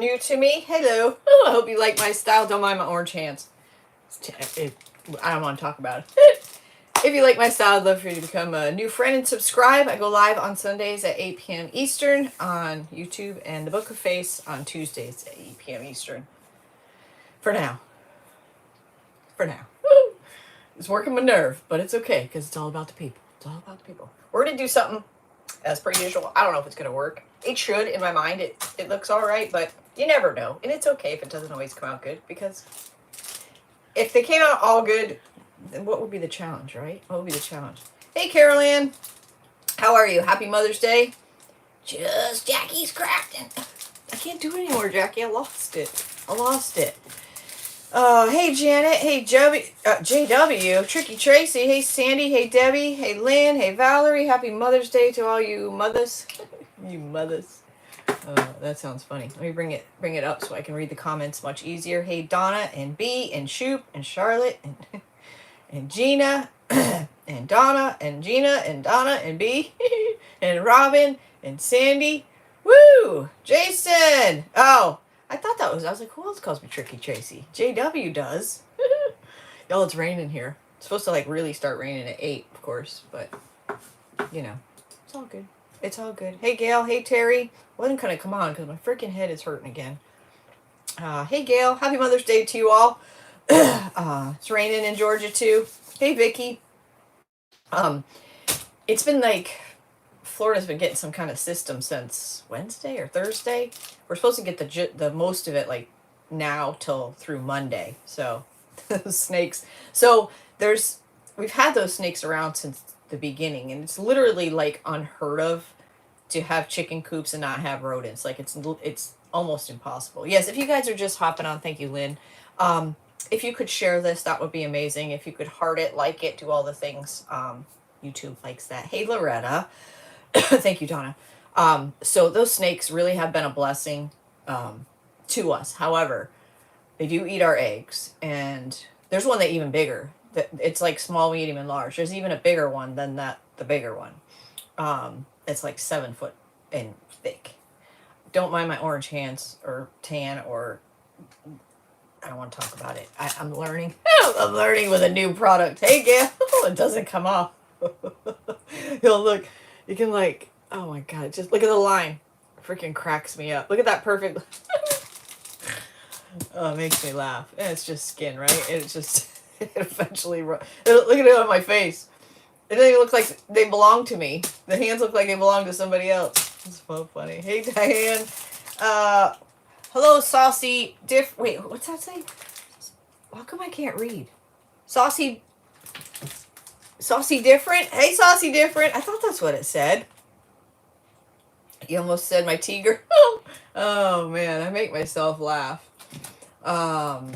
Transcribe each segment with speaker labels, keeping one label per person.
Speaker 1: new to me, hello. I hope you like my style. Don't mind my orange hands. I don't want to talk about it. If you like my style, I'd love for you to become a new friend and subscribe. I go live on Sundays at 8 p.m. Eastern on YouTube and the Book of Face on Tuesdays at 8 p.m. Eastern. For now. It's working my nerve, but it's okay because it's all about the people. It's all about the people. We're going to do something as per usual. I don't know if it's going to work. It should, in my mind. It looks all right, but you never know. And it's okay if it doesn't always come out good, because if they came out all good, then what would be the challenge, right? What would be the challenge? Hey, Carol Ann. How are you? Happy Mother's Day. Just Jackie's Crafting. I can't do it anymore, Jackie. I lost it. Hey, Janet. Hey, JW. Tricky Tracy. Hey, Sandy. Hey, Debbie. Hey, Lynn. Hey, Valerie. Happy Mother's Day to all you mothers. You mothers. That sounds funny. Let me bring it up so I can read the comments much easier. Hey, Donna and B and Shoop and Charlotte and Gina and Donna and Gina and Donna and B and Robin and Sandy. Woo! Jason! Oh, I was like, who else calls me Tricky Tracy? JW does. Y'all, it's raining here. It's supposed to really start raining at 8, of course, but it's all good. It's all good. Hey, Gail. Hey, Terry. Wasn't gonna come on because my freaking head is hurting again. Hey, Gail. Happy Mother's Day to you all. It's raining in Georgia too. Hey, Vicky. It's been Florida's been getting some kind of system since Wednesday or Thursday. We're supposed to get the most of it now till through Monday. So snakes. So we've had those snakes around since the beginning, and it's literally unheard of to have chicken coops and not have rodents. It's almost impossible. Yes, if you guys are just hopping on, thank you, Lynn. If you could share this, that would be amazing. If you could heart it, like it, do all the things. YouTube likes that. Hey, Loretta. Thank you, Donna. So those snakes really have been a blessing to us. However, they do eat our eggs, and there's one that's even bigger. It's small, medium, and large. There's even a bigger one than the bigger one. It's 7 foot and thick. Don't mind my orange hands or tan, or I don't want to talk about it. I'm learning. I'm learning with a new product. Hey, Gail. It doesn't come off. Look. You can oh my God, just look at the line. It freaking cracks me up. Look at that perfect. Oh, it makes me laugh. And it's just skin, right? It's just, it eventually, look at it on my face. It doesn't even look like they belong to me. The hands look like they belong to somebody else. It's so funny. Hey, Diane. Hello, Saucy Wait, what's that say? How come I can't read? Saucy Different? Hey, Saucy Different. I thought that's what it said. You almost said my tiger. Oh, man. I make myself laugh. All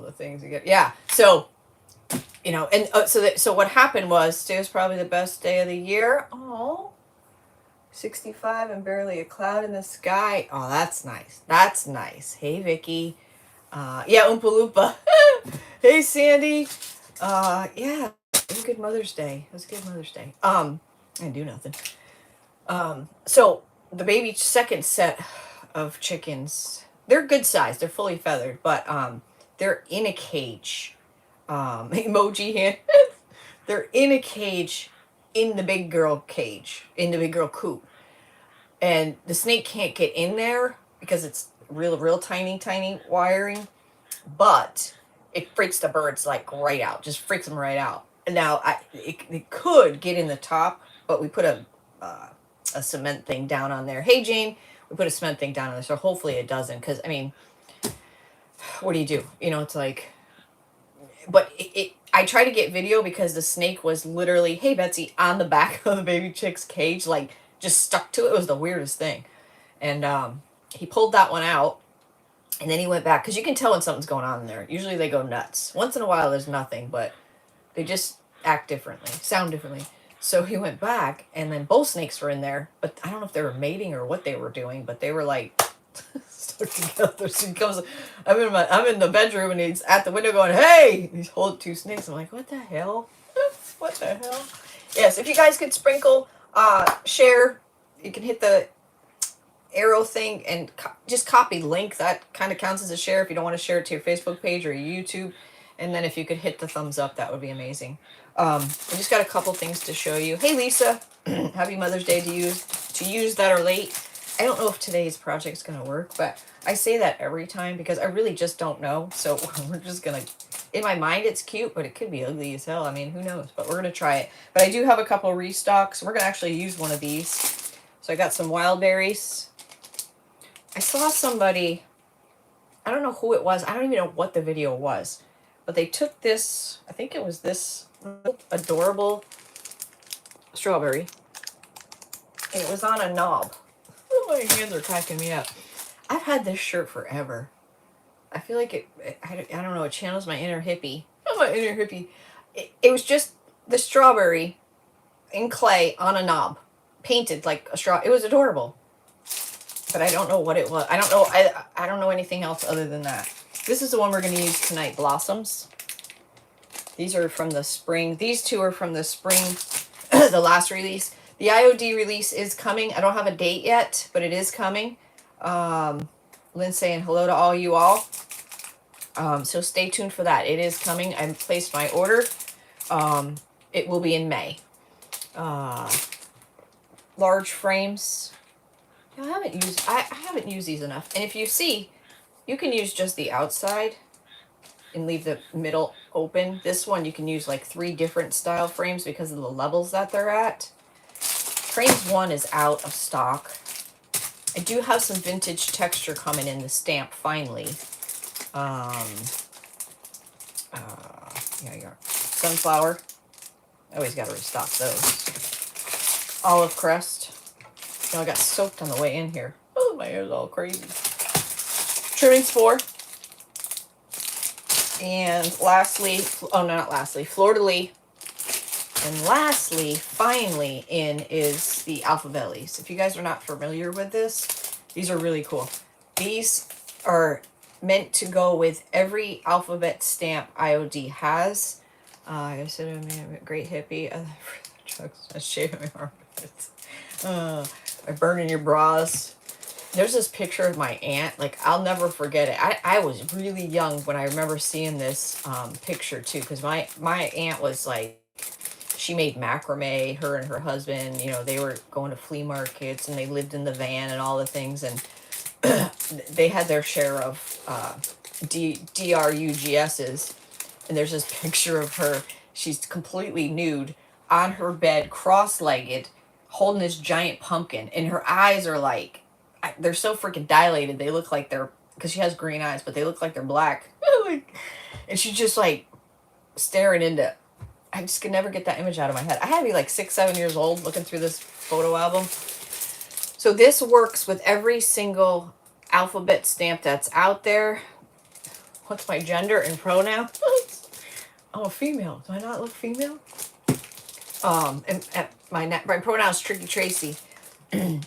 Speaker 1: the things you get. Yeah. So, and so what happened was, today was probably the best day of the year. Oh, 65 and barely a cloud in the sky. Oh, that's nice. That's nice. Hey, Vicky. Yeah, Oompa Loompa. Hey, Sandy. Yeah, it was a good Mother's Day. I didn't do nothing. So the baby second set of chickens, they're good size. They're fully feathered, but, they're in a cage. Emoji hand. They're in a cage in the big girl coop. And the snake can't get in there because it's real tiny wiring, but it freaks the birds right out. Just freaks them right out. And now it could get in the top, but we put a cement thing down on there. Hey, Jane, we put a cement thing down on there, so hopefully it doesn't. Because what do you do? It's but I tried to get video because the snake was literally, hey, Betsy, on the back of the baby chick's cage, just stuck to it. It was the weirdest thing. And he pulled that one out. And then he went back, because you can tell when something's going on in there. Usually they go nuts. Once in a while there's nothing, but they just act differently, sound differently. So he went back, and then both snakes were in there. But I don't know if they were mating or what they were doing, but they were stuck together. So he comes, I'm in the bedroom, and he's at the window going, hey! He's holding two snakes. I'm like, what the hell? What the hell? Yes, if you guys could sprinkle, share, you can hit the arrow thing and just copy link. That kind of counts as a share if you don't want to share it to your Facebook page or your YouTube. And then if you could hit the thumbs up, that would be amazing. I just got a couple things to show you. Hey, Lisa. Happy Mother's Day to use that are late. I don't know if today's project's going to work, but I say that every time because I really just don't know. So we're just going to, in my mind, it's cute, but it could be ugly as hell. I mean, who knows? But we're going to try it. But I do have a couple of restocks. We're going to actually use one of these. So I got some wild berries. I saw somebody, I don't know who it was. I don't even know what the video was. But they took this, I think it was this adorable strawberry. And it was on a knob. Oh, my hands are cracking me up. I've had this shirt forever. I feel like I don't know, it channels my inner hippie. Oh, my inner hippie. It was just the strawberry in clay on a knob. Painted like a straw. It was adorable. But I don't know what it was. I don't know. I don't know anything else other than that. This is the one we're going to use tonight, Blossoms. These are from the spring. These two are from the spring, the last release. The IOD release is coming. I don't have a date yet, but it is coming. Lynn's saying hello to all you all. So stay tuned for that. It is coming. I placed my order. It will be in May. Large frames. I haven't used these enough. And if you see, you can use just the outside and leave the middle open. This one you can use like 3 different style frames because of the levels that they're at. Frames 1 is out of stock. I do have some vintage texture coming in the stamp finally. Yeah, you got sunflower. I always got to restock those. Olive crest. I got soaked on the way in here. Oh, my hair's all crazy. Trimming spore. And lastly, oh, no, not lastly, fleur-de-lis. And lastly, finally in is the alphabellies. If you guys are not familiar with this, these are really cool. These are meant to go with every alphabet stamp IOD has. I said I'm a great hippie. I'm shaving my armpits. Burning your bras. There's this picture of my aunt. Like, I'll never forget it. I was really young when I remember seeing this picture too, because my aunt was like, she made macrame, her and her husband, you know, they were going to flea markets and they lived in the van and all the things, and they had their share of DRUGSs. And there's this picture of her. She's completely nude on her bed, cross-legged, holding this giant pumpkin, and her eyes are like, they're so freaking dilated. They look like they're, because she has green eyes, but they look like they're black. And she's just like staring into, I just could never get that image out of my head. I had to be like 6, 7 years old looking through this photo album. So this works with every single alphabet stamp that's out there. What's my gender and pronoun? Oh, female. Do I not look female? And my pronoun is Tricky Tracy.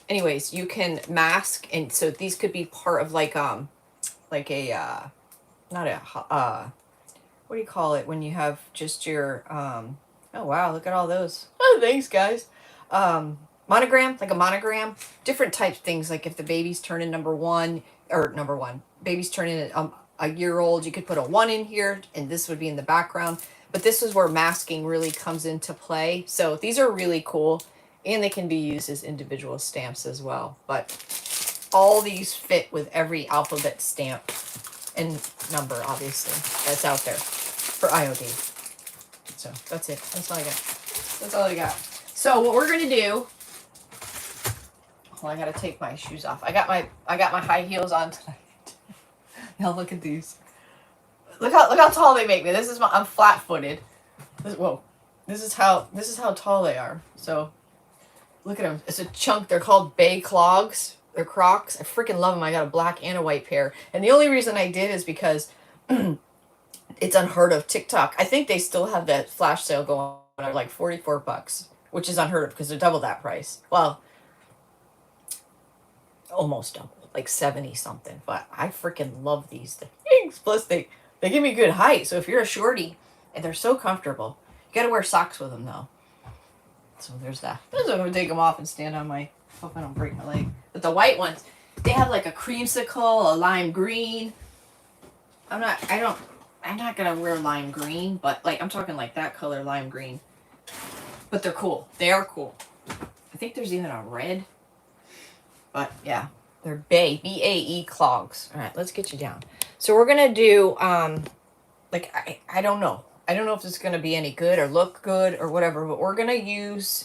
Speaker 1: Anyways, you can mask, and so these could be part of like a not a what do you call it when you have just your oh wow, look at all those. Oh, thanks guys. Monogram, like a monogram, different types things, like if the baby's turning number one, baby's turning a year old, you could put a 1 in here and this would be in the background. But this is where masking really comes into play. So these are really cool, and they can be used as individual stamps as well. But all these fit with every alphabet stamp and number, obviously, that's out there for IOD. So that's it. That's all I got. That's all I got. So what we're gonna do. Well, I gotta take my shoes off. I got my high heels on tonight. Now look at these. Look how tall they make me. I'm flat-footed. Whoa. This is how tall they are. So look at them. It's a chunk. They're called Bay Clogs. They're Crocs. I freaking love them. I got a black and a white pair. And the only reason I did is because it's unheard of. TikTok. I think they still have that flash sale going on, like $44, which is unheard of because they're double that price. Well, almost double, like 70 something. But I freaking love these things. Plus they give me good height. So if you're a shorty, and they're so comfortable. You gotta wear socks with them though. So there's that. So I'm gonna take them off and stand on my Hope I don't break my leg. But the white ones, they have like a creamsicle, a lime green. I'm not gonna wear lime green, but like I'm talking like that color, lime green. But they're cool. They are cool. I think there's even a red. But yeah, they're BAE clogs. All right, let's get you down. So we're gonna do like I don't know. I don't know if this is gonna be any good or look good or whatever, but we're gonna use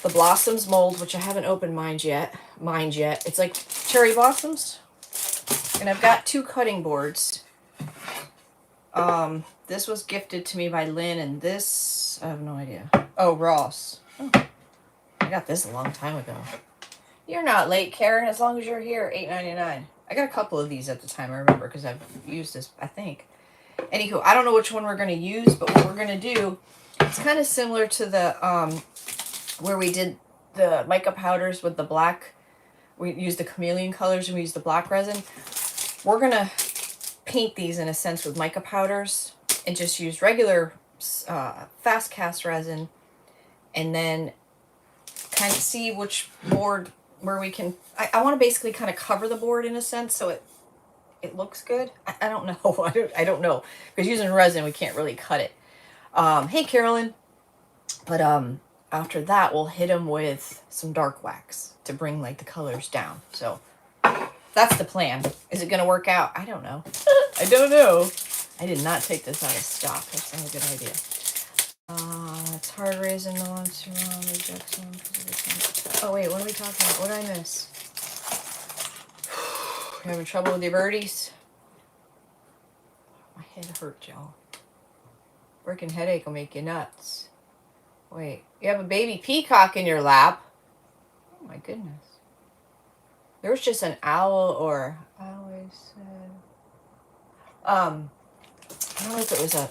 Speaker 1: the Blossoms mold, which I haven't opened mine yet. It's like cherry blossoms. And I've got 2 cutting boards. This was gifted to me by Lynn, and this, I have no idea. Oh, Ross. Oh, I got this a long time ago. You're not late, Karen, as long as you're here, $8.99. I got a couple of these at the time, I remember, because I've used this, I think. Anywho, I don't know which one we're going to use, but what we're going to do, it's kind of similar to the, where we did the mica powders with the black. We used the chameleon colors and we used the black resin. We're going to paint these in a sense with mica powders and just use regular fast cast resin, and then kind of see which board where we can, I want to basically kind of cover the board in a sense so it looks good. I don't know. I don't know, because using resin we can't really cut it. Hey Carolyn. But after that we'll hit them with some dark wax to bring like the colors down. So that's the plan. Is it going to work out? I don't know. I don't know. I did not take this out of stock. That's not a good idea. It's hard resin, no one's wrong, rejection. Oh wait, what are we talking about? What did I miss? You having trouble with your birdies? My head hurt, y'all. Freaking headache will make you nuts. Wait, you have a baby peacock in your lap. Oh my goodness. There was just an owl, or I always said, I don't know if it was a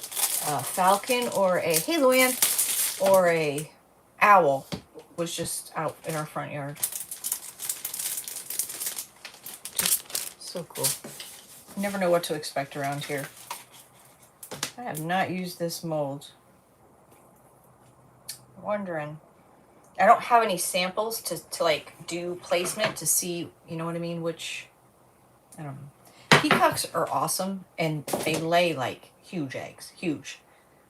Speaker 1: falcon or a, hey Luann, or a owl was just out in our front yard. Just so cool. You never know what to expect around here. I have not used this mold. I'm wondering. I don't have any samples to like do placement to see, you know what I mean, which, I don't know. Peacocks are awesome, and they lay like huge eggs, huge.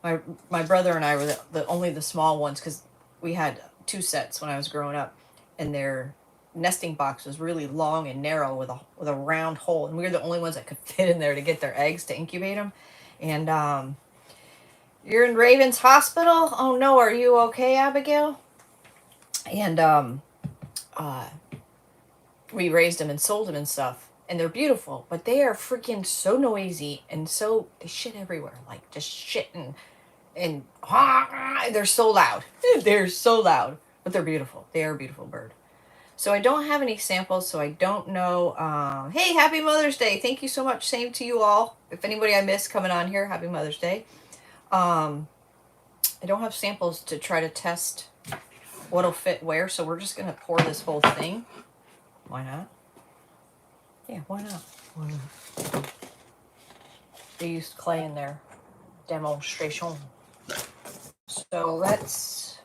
Speaker 1: My brother and I were only the small ones, because we had 2 sets when I was growing up, and their nesting box was really long and narrow with a round hole, and we were the only ones that could fit in there to get their eggs to incubate them. And you're in Raven's hospital? Oh no, are you okay, Abigail? And we raised them and sold them and stuff, and they're beautiful, but they are freaking so noisy, and so they shit everywhere, like just shit, and they're so loud. They're so loud, but they're beautiful. They are a beautiful bird. So I don't have any samples, so I don't know. Hey, happy Mother's Day. Thank you so much. Same to you all. If anybody I missed coming on here, happy Mother's Day. I don't have samples to try to test what'll fit where, so we're just going to pour this whole thing. Why not? Yeah, why not? Why not? They used clay in their demonstration. So let's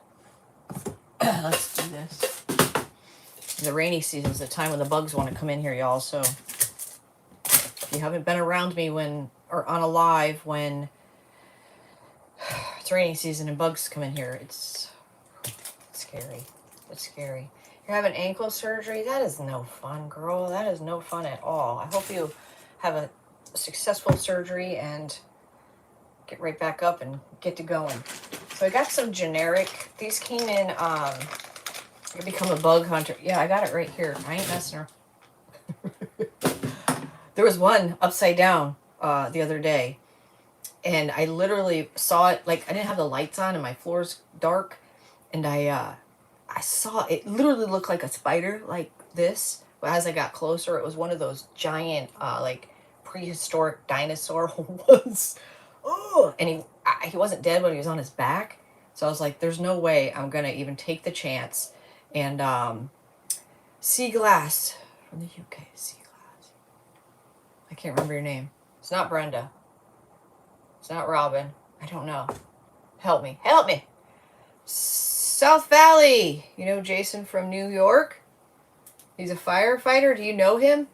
Speaker 1: do this. The rainy season is the time when the bugs want to come in here, y'all. So if you haven't been around me or on a live when it's rainy season and bugs come in here, it's scary. It's scary. You're having ankle surgery? That is no fun, girl. That is no fun at all. I hope you have a successful surgery and get right back up and get to going. So I got some generic. These came in, I become a bug hunter. Yeah, I got it right here. I ain't messing her. There was one upside down the other day, and I literally saw it, like I didn't have the lights on and my floor's dark, and I saw it literally looked like a spider like this, but as I got closer it was one of those giant like prehistoric dinosaur ones. Oh, and he wasn't dead, but he was on his back. So I was like, there's no way I'm gonna even take the chance. And Sea Glass from the UK. Sea Glass. I can't remember your name. It's not Brenda. It's not Robin. I don't know. Help me. Help me. South Valley. You know Jason from New York? He's a firefighter. Do you know him?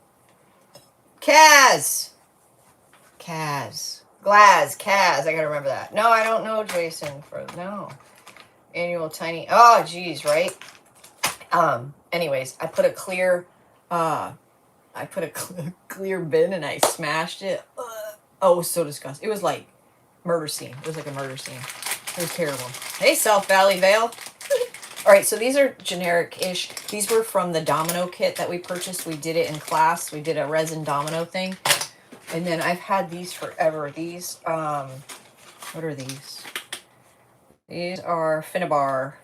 Speaker 1: Kaz. Kaz. I gotta remember that. No, I don't know Jason no. Annual tiny. Oh, geez, right? Anyways, I put a clear clear bin and I smashed it. Oh, it was so disgusting. It was like murder scene. It was like a murder scene. It was terrible. Hey, South Valley Vale. All right, so these are generic-ish. These were from the domino kit that we purchased. We did it in class. We did a resin domino thing. And then I've had these forever. These, what are these? These are Finnabar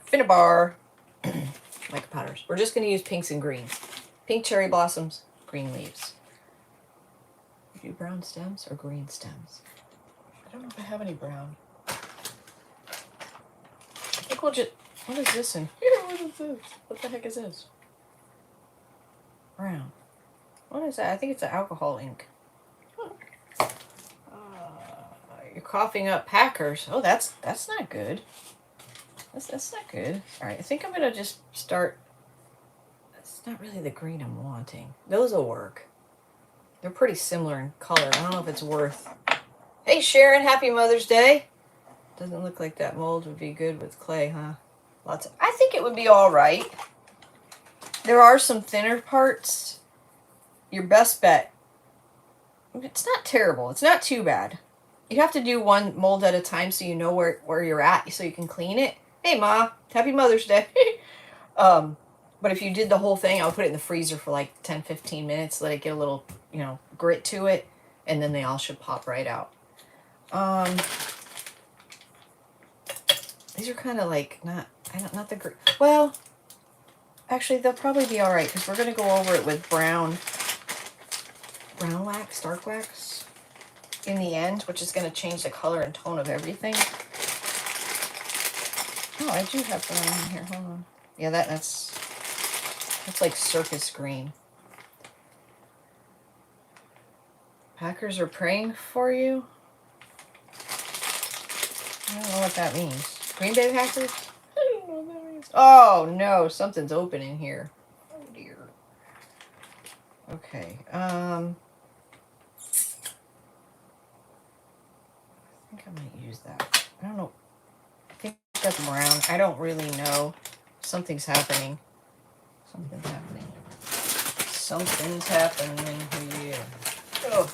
Speaker 1: mica powders. We're just going to use pinks and greens. Pink cherry blossoms, green leaves. Do brown stems or green stems? I don't know if I have any brown. I think we'll just... What is this in here? What is this? What the heck is this? Brown. What is that? I think it's an alcohol ink. You're coughing up Packers. Oh, that's not good. That's not good. All right, I think I'm gonna just start. That's not really the green I'm wanting. Those will work. They're pretty similar in color. I don't know if it's worth. Hey Sharon, happy Mother's Day. Doesn't look like that mold would be good with clay, huh? I think it would be all right. There are some thinner parts. Your best bet. It's not terrible. It's not too bad. You have to do one mold at a time so you know where you're at so you can clean it. Hey, Ma. Happy Mother's Day. But if you did the whole thing, I would put it in the freezer for like 10, 15 minutes. Let it get a little, grit to it. And then they all should pop right out. These are kind of like not the great. Well, actually, they'll probably be all right because we're going to go over it with brown wax, dark wax in the end, which is going to change the color and tone of everything. Oh, I do have brown in here. Hold on. Yeah, that's like circus green. Packers are praying for you? I don't know what that means. Green Bay Packers? I don't know what that means. Oh, no. Something's open in here. Oh, dear. Okay. I think I might use that. I don't know. I think that's brown. I don't really know. Something's happening. Something's happening here. Oh.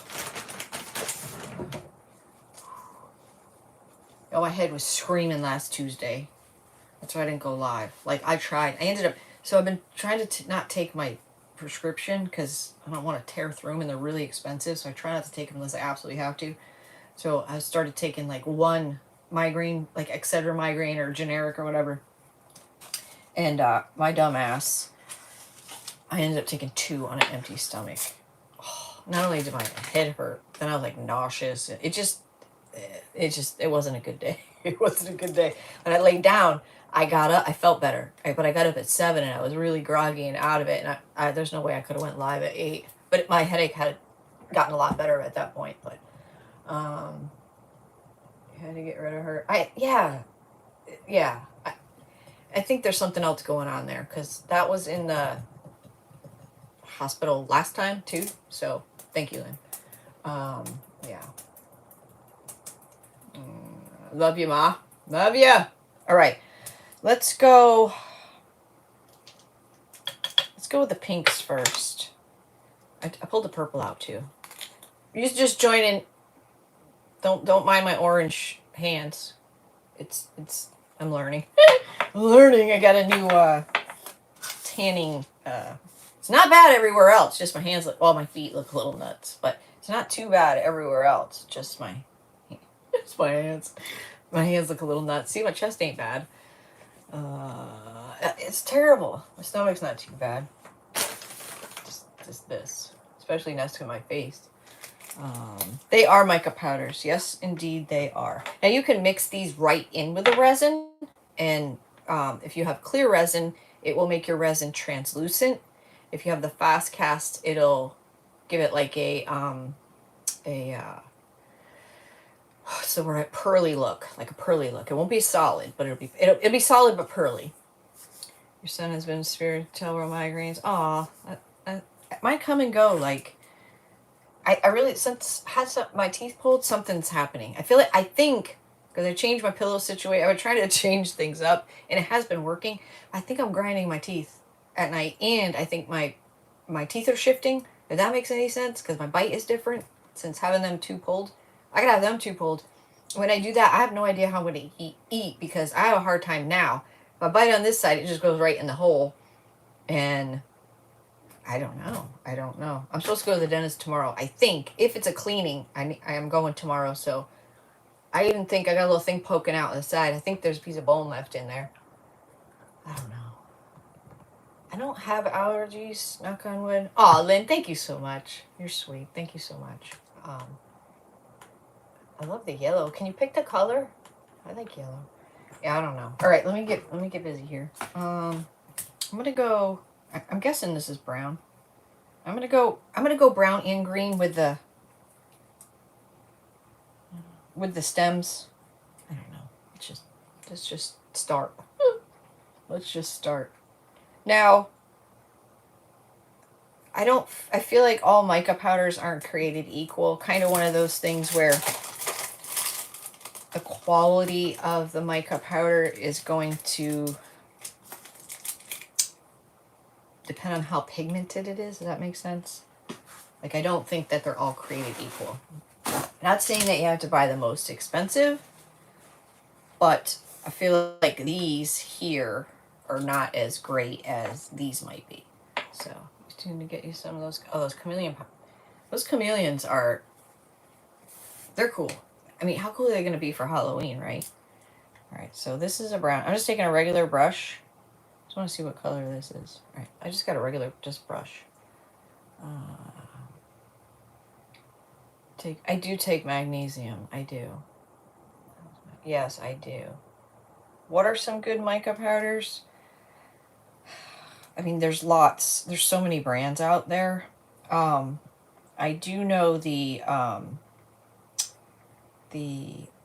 Speaker 1: Oh, my head was screaming last Tuesday. That's why I didn't go live. Like, I tried. I ended up... So I've been trying to not take my prescription because I don't want to tear through them and they're really expensive. So I try not to take them unless I absolutely have to. So I started taking, like, one migraine, like Excedrin migraine or generic or whatever. And my dumb ass, I ended up taking 2 on an empty stomach. Oh, not only did my head hurt, then I was, like, nauseous. It wasn't a good day. It wasn't a good day. When I laid down, I got up. I felt better. But I got up at 7 and I was really groggy and out of it. And there's no way I could have went live at 8. But my headache had gotten a lot better at that point. But I had to get rid of her. I think there's something else going on there because that was in the hospital last time too. So thank you, Lynn. Yeah. Love you, Ma. Love you. All right. Let's go with the pinks first. I pulled the purple out too. You just join in. Don't mind my orange hands. It's I'm learning. I'm learning. I got a new tanning. It's not bad everywhere else. Just my hands my feet look a little nuts, but it's not too bad everywhere else. Just my hands. My hands look a little nuts. See, my chest ain't bad. It's terrible. My stomach's not too bad. Just this, especially next to my face. They are mica powders. Yes, indeed they are. Now you can mix these right in with the resin, and if you have clear resin, it will make your resin translucent. If you have the fast cast, it'll give it like a So we're at pearly look, like a pearly look. It won't be solid, but it'll be solid but pearly. Your son has been spiritual migraines. Aw, it might come and go. Like I really since had my teeth pulled, something's happening. I think because I changed my pillow situation. I would try to change things up, and it has been working. I think I'm grinding my teeth at night, and I think my teeth are shifting. If that makes any sense, because my bite is different since having them two pulled. I gotta have them two pulled. When I do that, I have no idea how I'm gonna eat because I have a hard time now. If I bite on this side, it just goes right in the hole, and I don't know. I don't know. I'm supposed to go to the dentist tomorrow. I think if it's a cleaning, I am going tomorrow. So I even think I got a little thing poking out on the side. I think there's a piece of bone left in there. I don't know. I don't have allergies. Knock on wood. Aw, Lynn, thank you so much. You're sweet. Thank you so much. I love the yellow. Can you pick the color? I like yellow. Yeah, I don't know. All right, let me get busy here. I'm gonna go. I'm guessing this is brown. I'm gonna go brown and green with the stems. I don't know. Let's just start. Let's just start. Now, I feel like all mica powders aren't created equal. Kind of one of those things where the quality of the mica powder is going to depend on how pigmented it is. Does that make sense? Like, I don't think that they're all created equal. Not saying that you have to buy the most expensive, but I feel like these here are not as great as these might be. So, just going to get you some of those. Oh, those chameleon. Those chameleons are, they're cool. I mean, how cool are they going to be for Halloween, right? All right, so this is a brown. I'm just taking a regular brush. Just want to see what color this is. All right, I just got a regular brush. I do take magnesium. I do. Yes, I do. What are some good mica powders? I mean, there's lots. There's so many brands out there. I do know the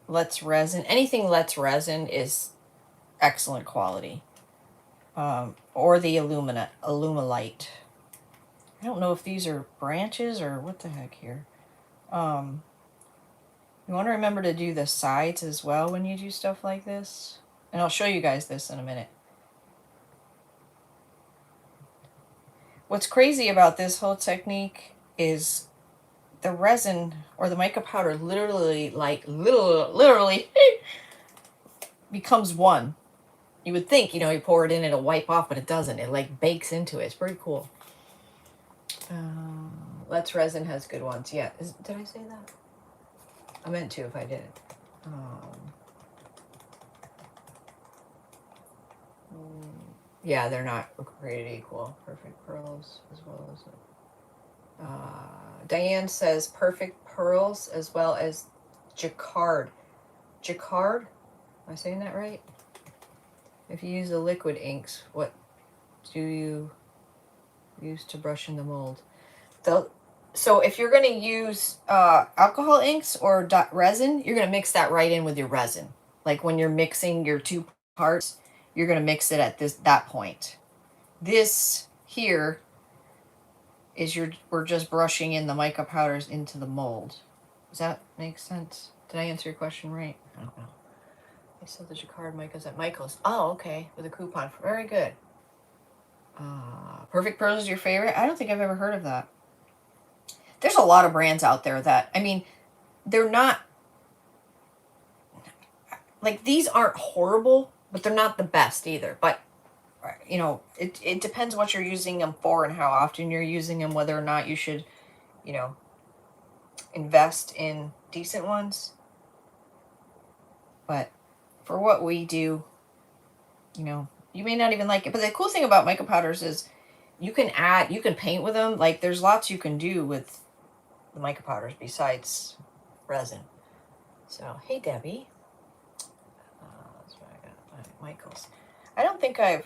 Speaker 1: Let's Resin. Anything Let's Resin is excellent quality. Or the Alumilite. I don't know if these are branches or what the heck here. You want to remember to do the sides as well when you do stuff like this. And I'll show you guys this in a minute. What's crazy about this whole technique is the resin or the mica powder literally becomes one. You would think, you pour it in, it'll wipe off, but it doesn't. It like bakes into it. It's pretty cool. Let's Resin has good ones. Yeah. Did I say that? I meant to if I didn't. Yeah, they're not created equal. Perfect Pearls as well as Diane says Perfect Pearls as well as Jacquard. Jacquard? Am I saying that right? If you use the liquid inks, what do you use to brush in the mold? So if you're going to use alcohol inks or resin, you're going to mix that right in with your resin. Like when you're mixing your two parts, you're going to mix it at that point. This here is we're just brushing in the mica powders into the mold. Does that make sense? Did I answer your question right? I don't know. I said the Jacquard micas at Michael's. Oh, okay. With a coupon. Very good. Perfect Pearls is your favorite? I don't think I've ever heard of that. There's a lot of brands out there that, I mean, they're not, like, these aren't horrible, but they're not the best either. But, it depends what you're using them for and how often you're using them, whether or not you should, invest in decent ones. But for what we do, you may not even like it. But the cool thing about mica powders is you can paint with them. Like, there's lots you can do with the mica powders besides resin. So, hey, Debbie. That's what I got. Michael's. I don't think I've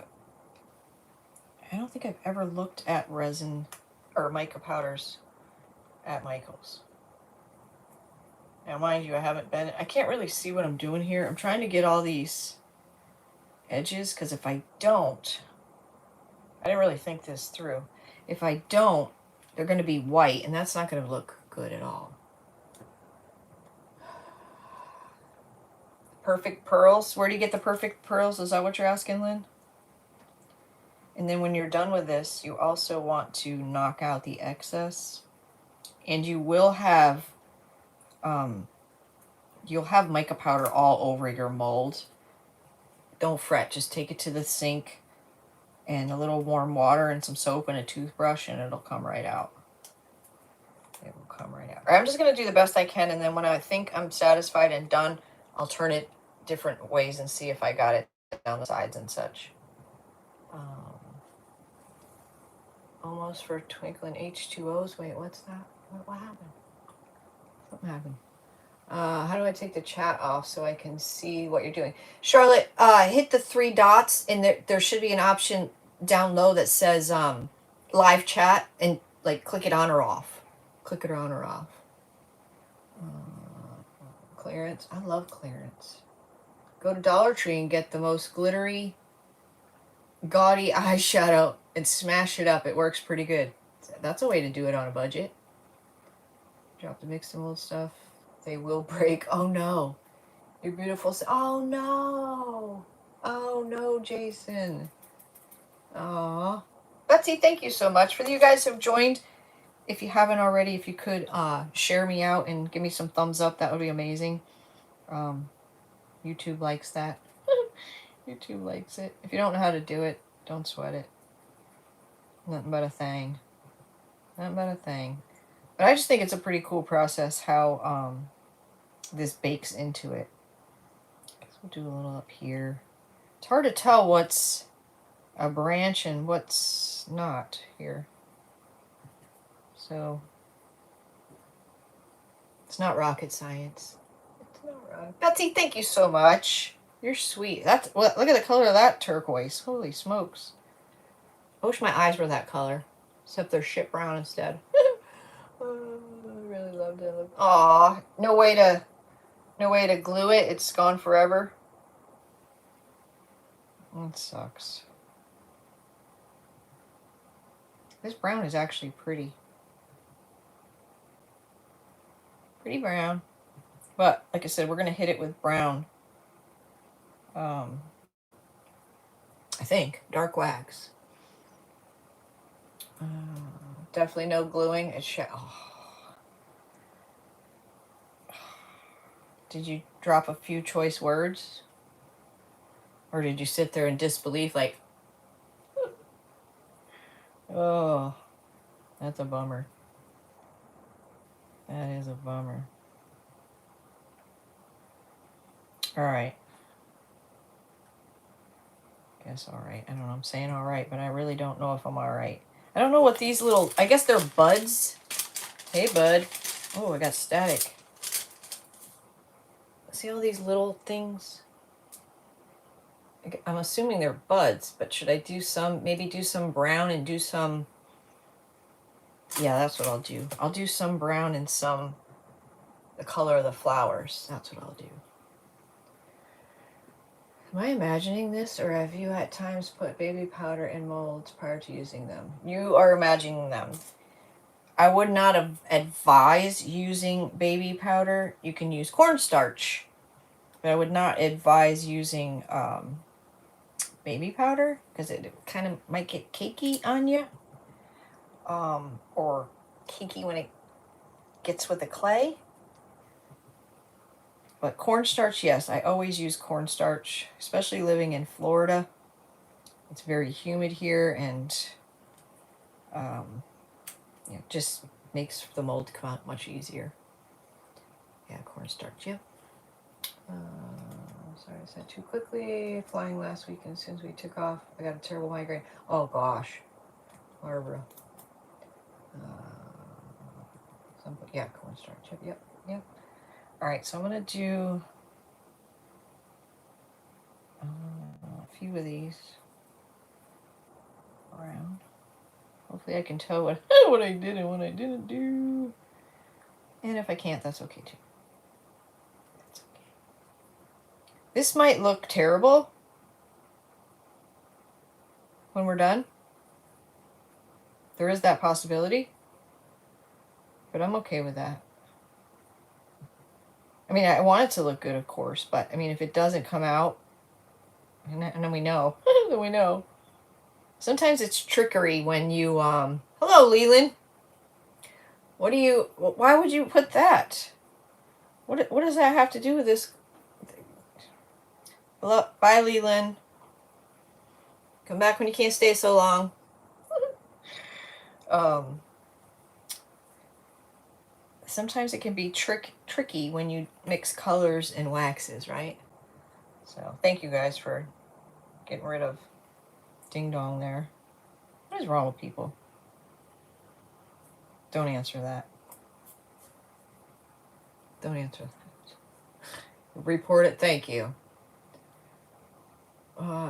Speaker 1: ever looked at resin or mica powders at Michael's. Now, mind you, I haven't been... I can't really see what I'm doing here. I'm trying to get all these edges, because if I don't... I didn't really think this through. If I don't, they're going to be white, and that's not going to look good at all. Perfect pearls. Where do you get the perfect pearls? Is that what you're asking, Lynn? And then when you're done with this, you also want to knock out the excess. And you will have, you'll have mica powder all over your mold. Don't fret. Just take it to the sink and a little warm water and some soap and a toothbrush, and it'll come right out. It will come right out. I'm just going to do the best I can, and then when I think I'm satisfied and done, I'll turn it different ways and see if I got it down the sides and such. Almost for twinkling H2Os. Wait, what's that? What happened? Something happened. How do I take the chat off so I can see what you're doing? Charlotte, hit the 3 dots, and there should be an option down low that says live chat, and like click it on or off. Click it on or off. Clearance. I love clearance. Go to Dollar Tree and get the most glittery, gaudy eyeshadow and smash it up. It works pretty good. That's a way to do it on a budget. Drop the mixed and mold stuff. They will break. Oh no. Your beautiful. Oh no. Oh no, Jason. Aw. Betsy, thank you so much. For you guys who have joined, if you haven't already, if you could share me out and give me some thumbs up, that would be amazing. YouTube likes that. YouTube likes it. If you don't know how to do it, don't sweat it. Nothing but a thing. Nothing but a thing. But I just think it's a pretty cool process how this bakes into it. I guess we'll do a little up here. It's hard to tell what's a branch and what's not here. So it's not rocket science. It's not rocket. Betsy, thank you so much. You're sweet. That's look at the color of that turquoise. Holy smokes. I wish my eyes were that color. Except they're shit brown instead. Oh, I really loved it. Aw, no way to glue it. It's gone forever. That sucks. This brown is actually pretty. Pretty brown. But, like I said, we're going to hit it with brown. I think. Dark wax. Definitely no gluing. It's Did you drop a few choice words? Or did you sit there in disbelief like, oh, that's a bummer. That is a bummer. All right. Guess all right. I don't know. I'm saying all right, but I really don't know if I'm all right. I don't know what these little, I guess they're buds. Hey, bud. Oh, I got static. See all these little things? I'm assuming they're buds, but should I do some, maybe do some brown and do some, yeah, that's what I'll do. I'll do some brown and some, the color of the flowers. That's what I'll do. Am I imagining this, or have you at times put baby powder in molds prior to using them? You are imagining them. I would not advise using baby powder. You can use cornstarch, but I would not advise using baby powder because it kind of might get cakey on you, or cakey when it gets with the clay. But cornstarch, yes, I always use cornstarch, especially living in Florida. It's very humid here, and it just makes the mold to come out much easier. Yeah, cornstarch, yep. Sorry, I said too quickly. Flying last week, and as soon as we took off, I got a terrible migraine. Oh, gosh. Barbara. Yeah, cornstarch, yep. All right, so I'm going to do a few of these around. Hopefully I can tell what I did and what I didn't do. And if I can't, that's okay too. This might look terrible when we're done. There is that possibility. But I'm okay with that. I mean, I want it to look good, of course. But, I mean, if it doesn't come out, and then we know. Then we know. Sometimes it's trickery when you, hello, Leland. What do you, why would you put that? What does that have to do with this? Hello, bye, Leland. Come back when you can't stay so long. Sometimes it can be tricky when you mix colors and waxes, right? So, thank you guys for getting rid of Ding Dong there. What is wrong with people? Don't answer that. Don't answer that. Report it. Thank you.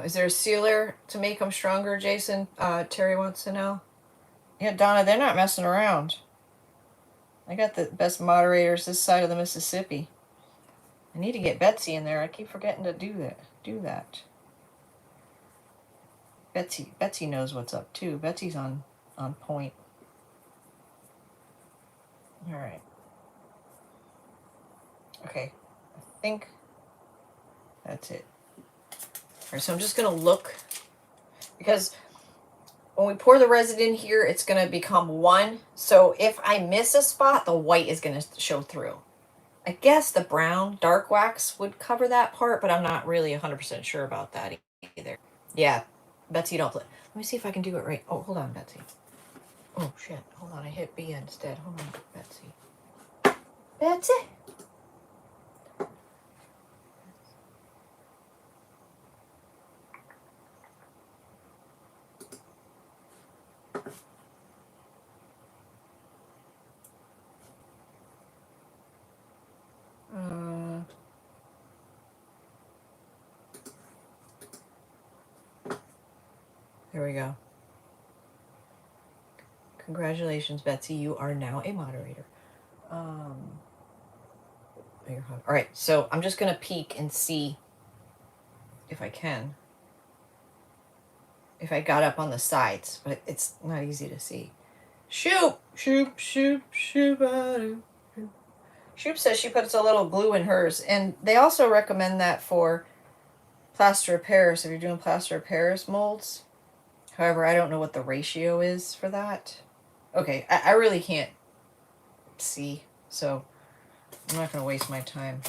Speaker 1: Is there a sealer to make them stronger, Jason? Terry wants to know. Yeah, Donna, they're not messing around. I got the best moderators this side of the Mississippi. I need to get Betsy in there. I keep forgetting to do that. Betsy knows what's up too. Betsy's on point. All right. Okay. I think that's it. All right, so I'm just going to look, because when we pour the resin in here, it's going to become one. So if I miss a spot, the white is going to show through. I guess the brown dark wax would cover that part, but I'm not really 100% sure about that either. Yeah, Betsy, don't play. Let me see if I can do it right. Oh, hold on, Betsy. Oh, shit. Hold on, I hit B instead. Hold on, Betsy. Betsy? There we go. Congratulations, Betsy. You are now a moderator. All right, so I'm just going to peek and see if I can. If I got up on the sides, but it's not easy to see. Shoop, shoop, shoop, shoop. Shoop says she puts a little glue in hers, and they also recommend that for plaster of Paris, if you're doing plaster of Paris molds. However, I don't know what the ratio is for that. Okay, I really can't see, so I'm not going to waste my time.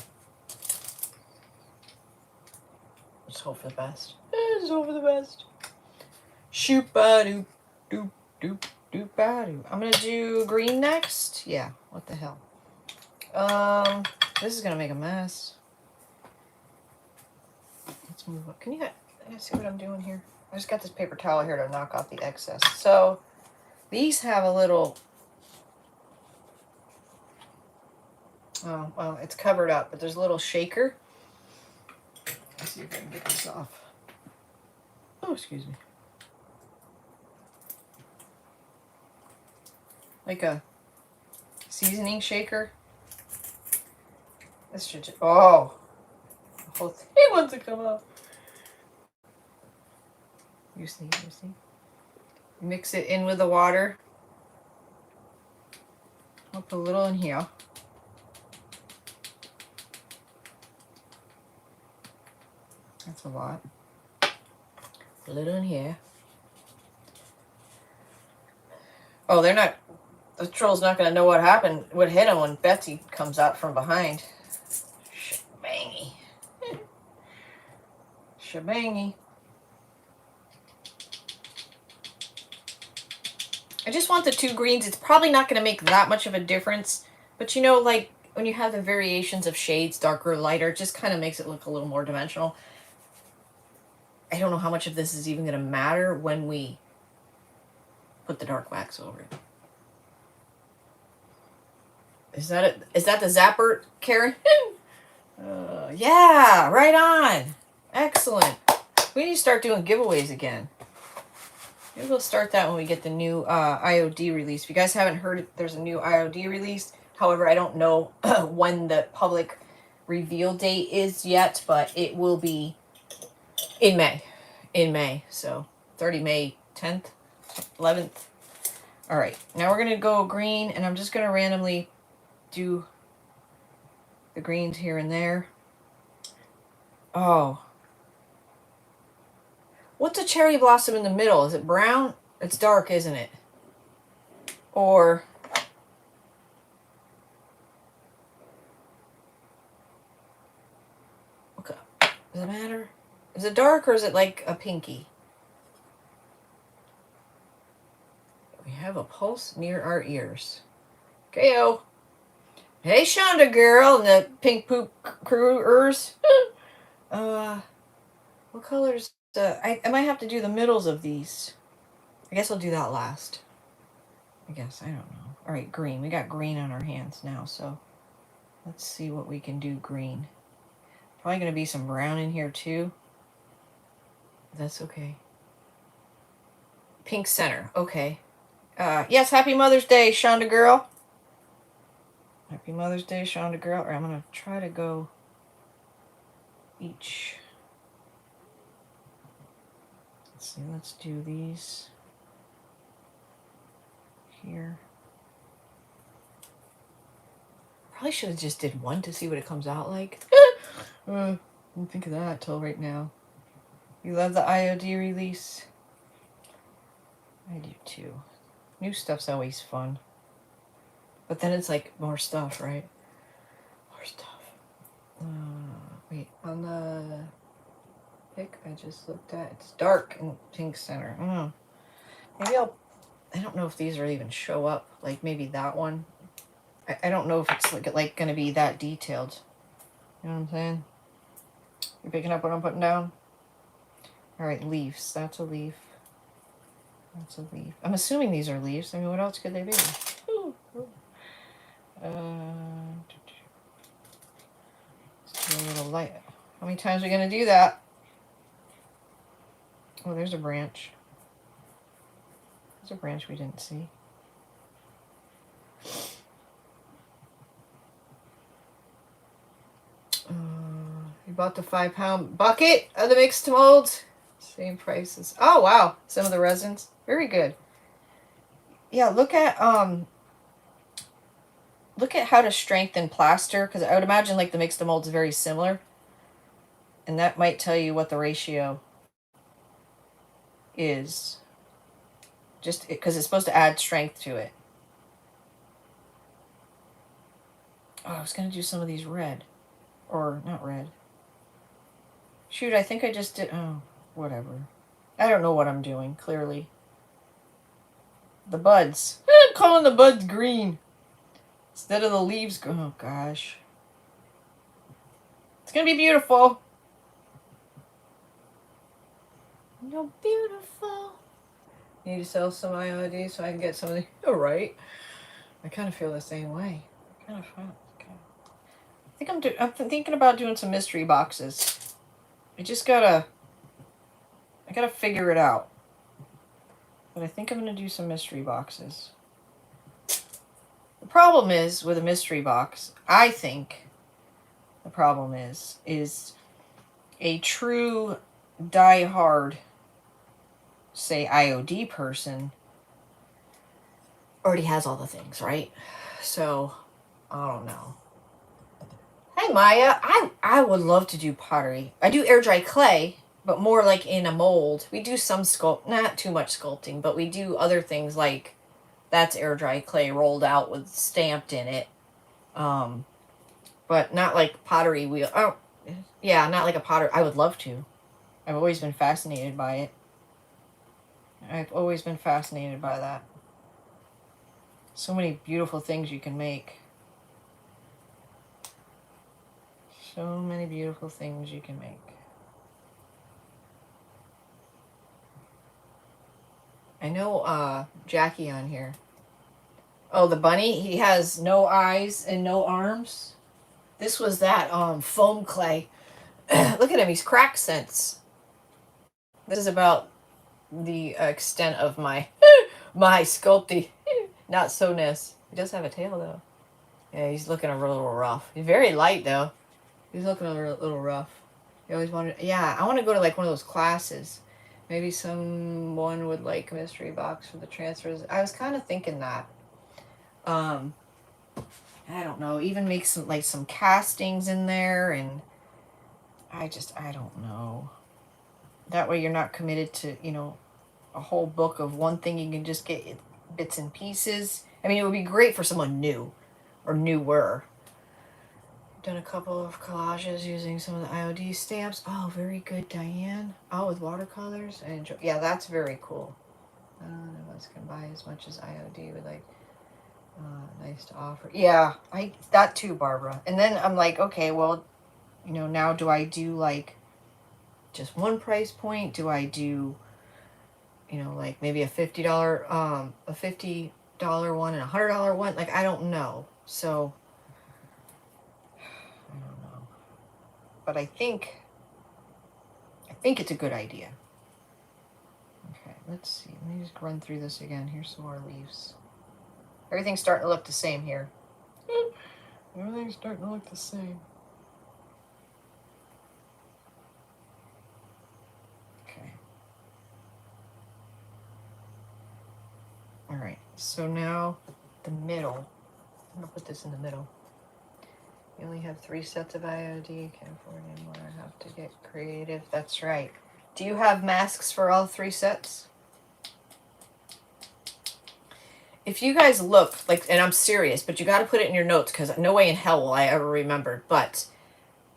Speaker 1: Just hope for the best. Just hope for the best. Shoop-a-doop, doop, doop, doop-a-doop. I'm going to do green next. Yeah, what the hell. This is going to make a mess. Let's move up. Can you guys see what I'm doing here? I just got this paper towel here to knock off the excess. So, these have a little... Oh, well, it's covered up, but there's a little shaker. Let's see if I can get this off. Oh, excuse me. Like a seasoning shaker. This should just... Oh! The whole thing wants to come out. You see. Mix it in with the water. I'll put a little in here. That's a lot. A little in here. Oh, they're not... The troll's not going to know what happened, what hit him when Betsy comes out from behind. Shabangy. Shabangy. I just want the two greens. It's probably not going to make that much of a difference. But you know, like when you have the variations of shades, darker, lighter, it just kind of makes it look a little more dimensional. I don't know how much of this is even going to matter when we put the dark wax over it. Is that it? Is that the zapper, Karen? Yeah, right on. Excellent. We need to start doing giveaways again. Maybe we'll start that when we get the new IOD release. If you guys haven't heard it, there's a new IOD release. However, I don't know when the public reveal date is yet, but it will be in May. In May. So 30 May 10th, 11th. All right. Now we're going to go green, and I'm just going to randomly do the greens here and there. Oh. What's a cherry blossom in the middle? Is it brown? It's dark, isn't it? Or... okay. Does it matter? Is it dark or is it like a pinky? We have a pulse near our ears. KO. Hey, Shonda girl and the pink poop crewers. What colors? I might have to do the middles of these. I guess I'll do that last. I guess. I don't know. All right, green. We got green on our hands now, so let's see what we can do green. Probably going to be some brown in here, too. That's okay. Pink center. Okay. Yes, happy Mother's Day, Shonda girl. Happy Mother's Day, Shonda girl. All right, I'm going to try to go each. Let's see, let's do these here. Probably should have just did one to see what it comes out like. I didn't think of that till right now. You love the IOD release? I do too. New stuff's always fun. But then it's like more stuff, right? More stuff. Wait, on the pic I just looked at, it's dark and pink center. Maybe I don't know if these are even show up. Like maybe that one. I don't know if it's like going to be that detailed. You know what I'm saying? You picking up what I'm putting down? All right, leaves. That's a leaf. That's a leaf. I'm assuming these are leaves. I mean, what else could they be? Ooh, ooh. Let's do a little light. How many times are we going to do that? Oh, there's a branch. There's a branch we didn't see. You bought the 5-pound bucket of the mixed molds. Same prices. Oh, wow. Some of the resins. Very good. Yeah, look at how to strengthen plaster, because I would imagine like the mixed molds is very similar. And that might tell you what the ratio is. Just because it's supposed to add strength to it. Oh, I was going to do some of these red. Or not red. Shoot, I think I just did... oh, whatever. I don't know what I'm doing, clearly. The buds. I'm calling the buds green. Instead of the leaves... oh, gosh. It's going to be beautiful. You're beautiful. Need to sell some IOD so I can get some of the... oh, right. I kind of feel the same way. Kind of fun. Okay. I'm thinking about doing some mystery boxes. I gotta figure it out. But I think I'm gonna do some mystery boxes. The problem is with a mystery box, I think the problem is a true die-hard, say, IOD person already has all the things, right? So, I don't know. Hi, Maya. I would love to do pottery. I do air dry clay, but more like in a mold. We do some not too much sculpting, but we do other things like that's air dry clay rolled out with stamped in it. But not like pottery wheel. Oh, yeah, not like a potter. I would love to. I've always been fascinated by it. I've always been fascinated by that. So many beautiful things you can make. So many beautiful things you can make. I know Jackie on here. Oh, the bunny? He has no eyes and no arms. This was that foam clay. Look at him. He's crack sense. This is about the extent of my my sculpting. Not so-ness. He does have a tail, though. Yeah, he's looking a little rough. He's very light, though. He's looking a little rough. He always wanted, yeah, I want to go to like one of those classes. Maybe someone would like a mystery box for the transfers. I was kind of thinking that. Um, I don't know, even make some like some castings in there, and I don't know. That way you're not committed to, you know, a whole book of one thing. You can just get bits and pieces. I mean, it would be great for someone new or newer. Done a couple of collages using some of the IOD stamps. Oh, very good, Diane. Oh, with watercolors. I enjoy. Yeah, that's very cool. None of us can buy as much as IOD would like. Nice to offer. Yeah, I that too, Barbara. And then I'm like, okay, well, you know, now do I do like just one price point? Do I do, you know, like maybe a $50 one and $100 one? Like, I don't know. So I don't know. But I think it's a good idea. Okay, let's see. Let me just run through this again. Here's some more leaves. Everything's starting to look the same here. Everything's starting to look the same. Okay. All right, so now the middle. I'm gonna put this in the middle. You only have 3 sets of IOD. Can't afford anymore. I have to get creative. That's right. Do you have masks for all 3 sets? If you guys look, like, and I'm serious, but you got to put it in your notes because no way in hell will I ever remember. But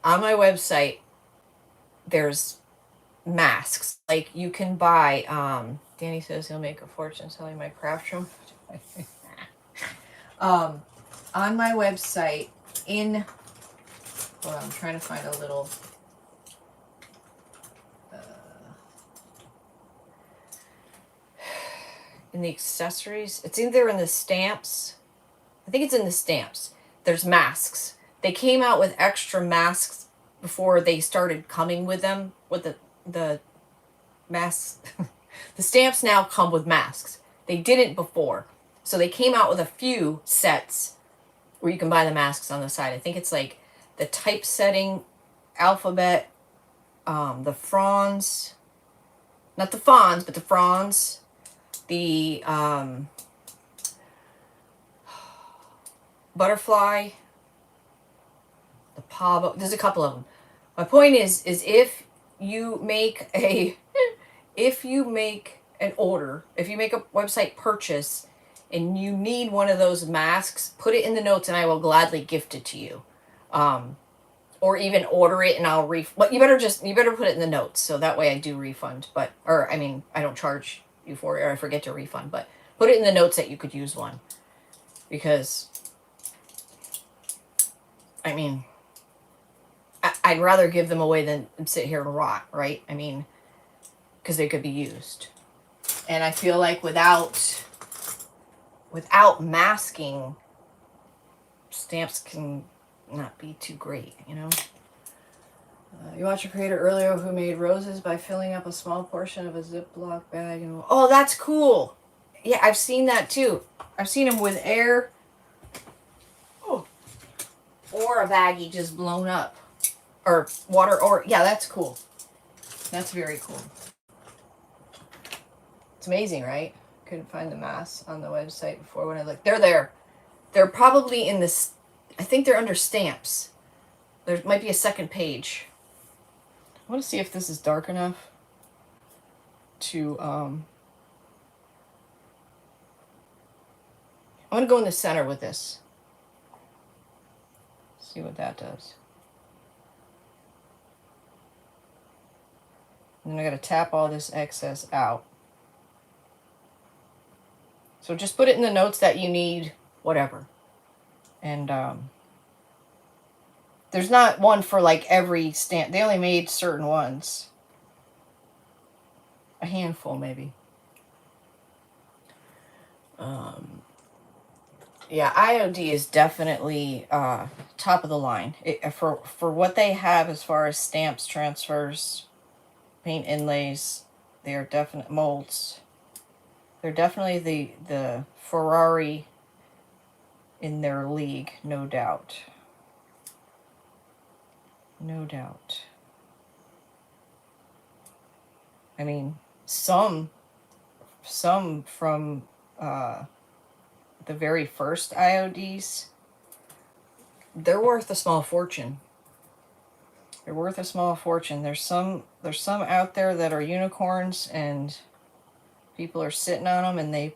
Speaker 1: on my website, there's masks. Like, you can buy, Danny says he'll make a fortune selling my craft room. On my website, hold on, I'm trying to find a little, in the accessories, it's either in the stamps, I think it's in the stamps, there's masks. They came out with extra masks before they started coming with them, with the masks. The stamps now come with masks. They didn't before. So they came out with a few sets where you can buy the masks on the side. I think it's like the typesetting alphabet, the fronds, not the fawns, but the fronds, the butterfly, the paw. There's a couple of them. My point is if you make an order, if you make a website purchase and you need one of those masks, put it in the notes and I will gladly gift it to you. Or even order it and I'll but you better put it in the notes so that way I do refund. I don't charge you for it or I forget to refund, but put it in the notes that you could use one. Because I mean, I'd rather give them away than sit here and rot, right? I mean, because they could be used. And I feel like without masking, stamps can not be too great, you know? You watched a creator earlier who made roses by filling up a small portion of a Ziploc bag. Oh, that's cool. Yeah, I've seen that too. I've seen them with air. Oh. Or a baggie just blown up. Or water, or, yeah, that's cool. That's very cool. It's amazing, right? Couldn't find the masks on the website before when I looked. They're there. They're probably in this, I think they're under stamps. There might be a second page. I want to see if this is dark enough to, I'm going to go in the center with this. See what that does. And then I got to tap all this excess out. So just put it in the notes that you need whatever. And there's not one for like every stamp. They only made certain ones. A handful maybe. Yeah, IOD is definitely top of the line. For what they have as far as stamps, transfers, paint inlays, they are definite molds. They're definitely the Ferrari in their league, no doubt. No doubt. I mean, some from the very first IODs, they're worth a small fortune. They're worth a small fortune. There's some out there that are unicorns and people are sitting on them, and they,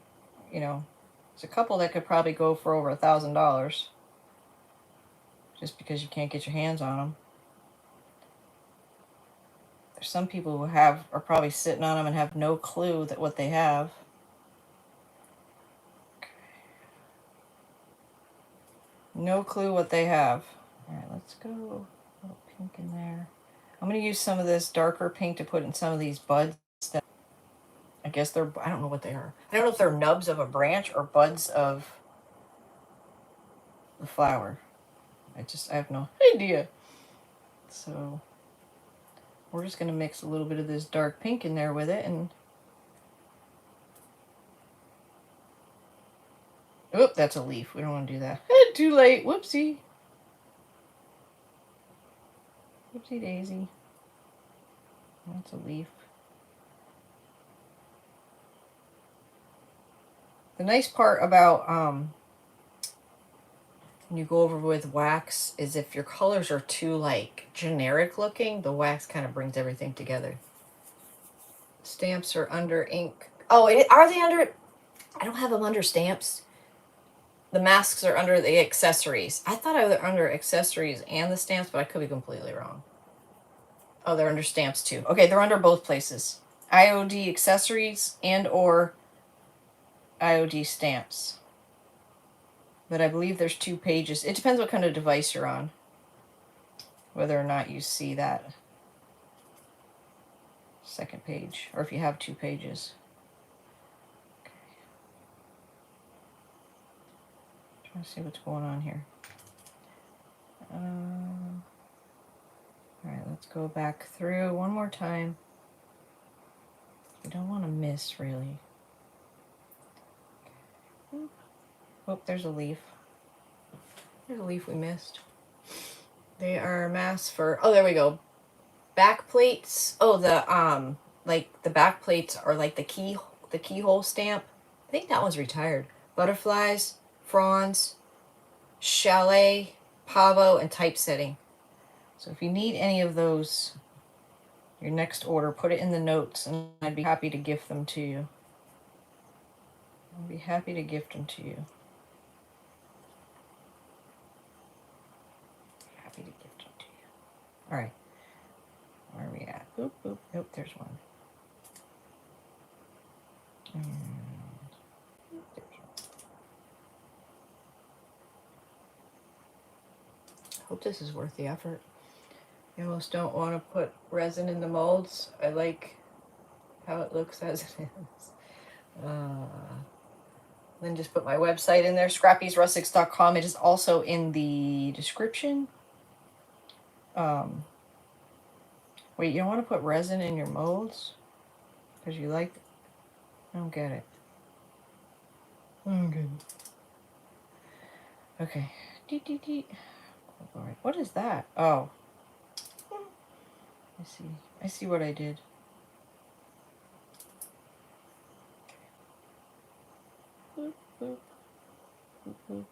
Speaker 1: you know, there's a couple that could probably go for over $1,000 just because you can't get your hands on them. There's some people who are probably sitting on them and have no clue that what they have. No clue what they have. All right, let's go a little pink in there. I'm going to use some of this darker pink to put in some of these buds that I guess they're, I don't know what they are. I don't know if they're nubs of a branch or buds of the flower. I have no idea. So we're just going to mix a little bit of this dark pink in there with it, and oh, that's a leaf. We don't want to do that. Too late. Whoopsie. Whoopsie daisy. That's a leaf. The nice part about when you go over with wax is if your colors are too like generic looking, the wax kind of brings everything together. Stamps are under ink. Oh, are they under? I don't have them under stamps. The masks are under the accessories. I thought I was under accessories and the stamps, but I could be completely wrong. Oh, they're under stamps too. Okay, they're under both places. IOD accessories and or IOD stamps. But I believe there's 2 pages. It depends what kind of device you're on, whether or not you see that second page, or if you have 2 pages. Okay. Trying to see what's going on here. All right, let's go back through one more time. We don't want to miss, really. Oh, there's a leaf. There's a leaf we missed. They are masks for, oh, there we go. Back plates. Oh, like the back plates are like the keyhole stamp. I think that one's retired. Butterflies, fronds, chalet, pavo, and typesetting. So if you need any of those, your next order, put it in the notes, and I'd be happy to gift them to you. I'd be happy to gift them to you. Happy to gift them to you. All right. Where are we at? Oop, oop. Nope, there's one. And there's one. I hope this is worth the effort. You almost don't want to put resin in the molds. I like how it looks as it is. Then just put my website in there, scrappysrustics.com. It is also in the description. Wait, you don't want to put resin in your molds? Because you like... I don't get it. Okay. Okay. What is that? Oh. I see what I did. Boop, boop. Boop, boop.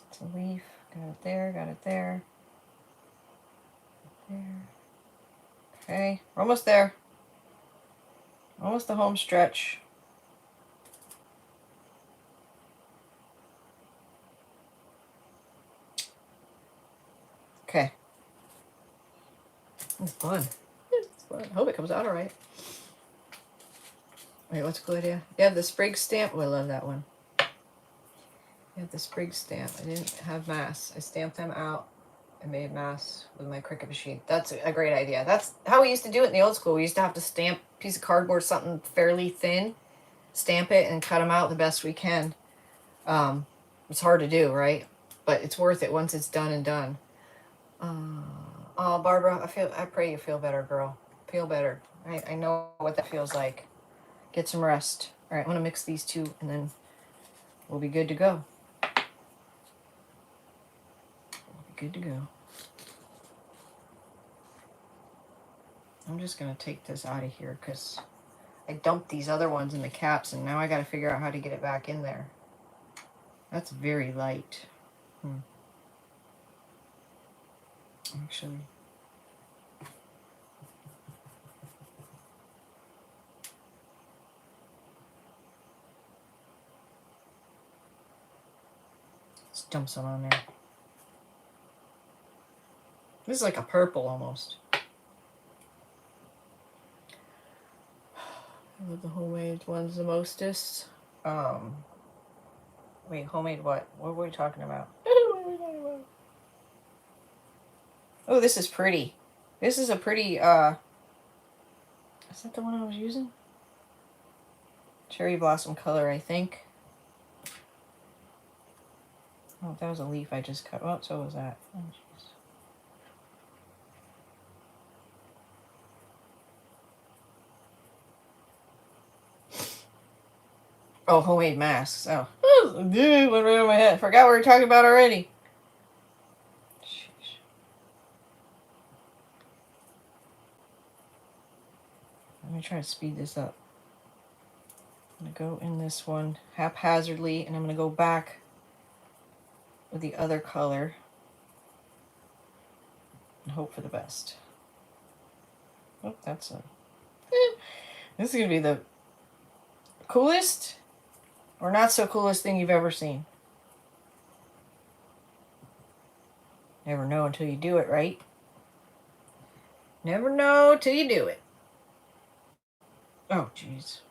Speaker 1: It's a leaf. Got it there, got it there. There. Okay, we're almost there. Almost the home stretch. Okay. It's fun. It's fun. I hope it comes out all right. Wait, what's a good idea? You have the sprig stamp. Oh, I love that one. You have the sprig stamp. I didn't have masks. I stamped them out and made masks with my Cricut machine. That's a great idea. That's how we used to do it in the old school. We used to have to stamp a piece of cardboard, something fairly thin, stamp it, and cut them out the best we can. It's hard to do, right? But it's worth it once it's done and done. Oh, Barbara, I pray you feel better, girl. Feel better. I know what that feels like. Get some rest. All right, I'm going to mix these 2, and then we'll be good to go. We'll be good to go. I'm just going to take this out of here because I dumped these other ones in the caps and now I got to figure out how to get it back in there. That's very light. Actually. Let's dump some on there. This is like a purple almost. I love the homemade ones the mostest. Wait, homemade what? What were we talking about? Oh, this is pretty. This is a pretty, is that the one I was using? Cherry blossom color, I think. Oh, that was a leaf I just cut. Oh, so was that. Oh, jeez. Oh, homemade masks. Oh, dude, went right over my head. Forgot what we were talking about already. Sheesh. Let me try to speed this up. I'm going to go in this one haphazardly, and I'm going to go back with the other color and hope for the best. Oh, that's a... This is going to be the coolest or not so coolest thing you've ever seen. Never know until you do it, right? Never know till you do it. Oh, jeez.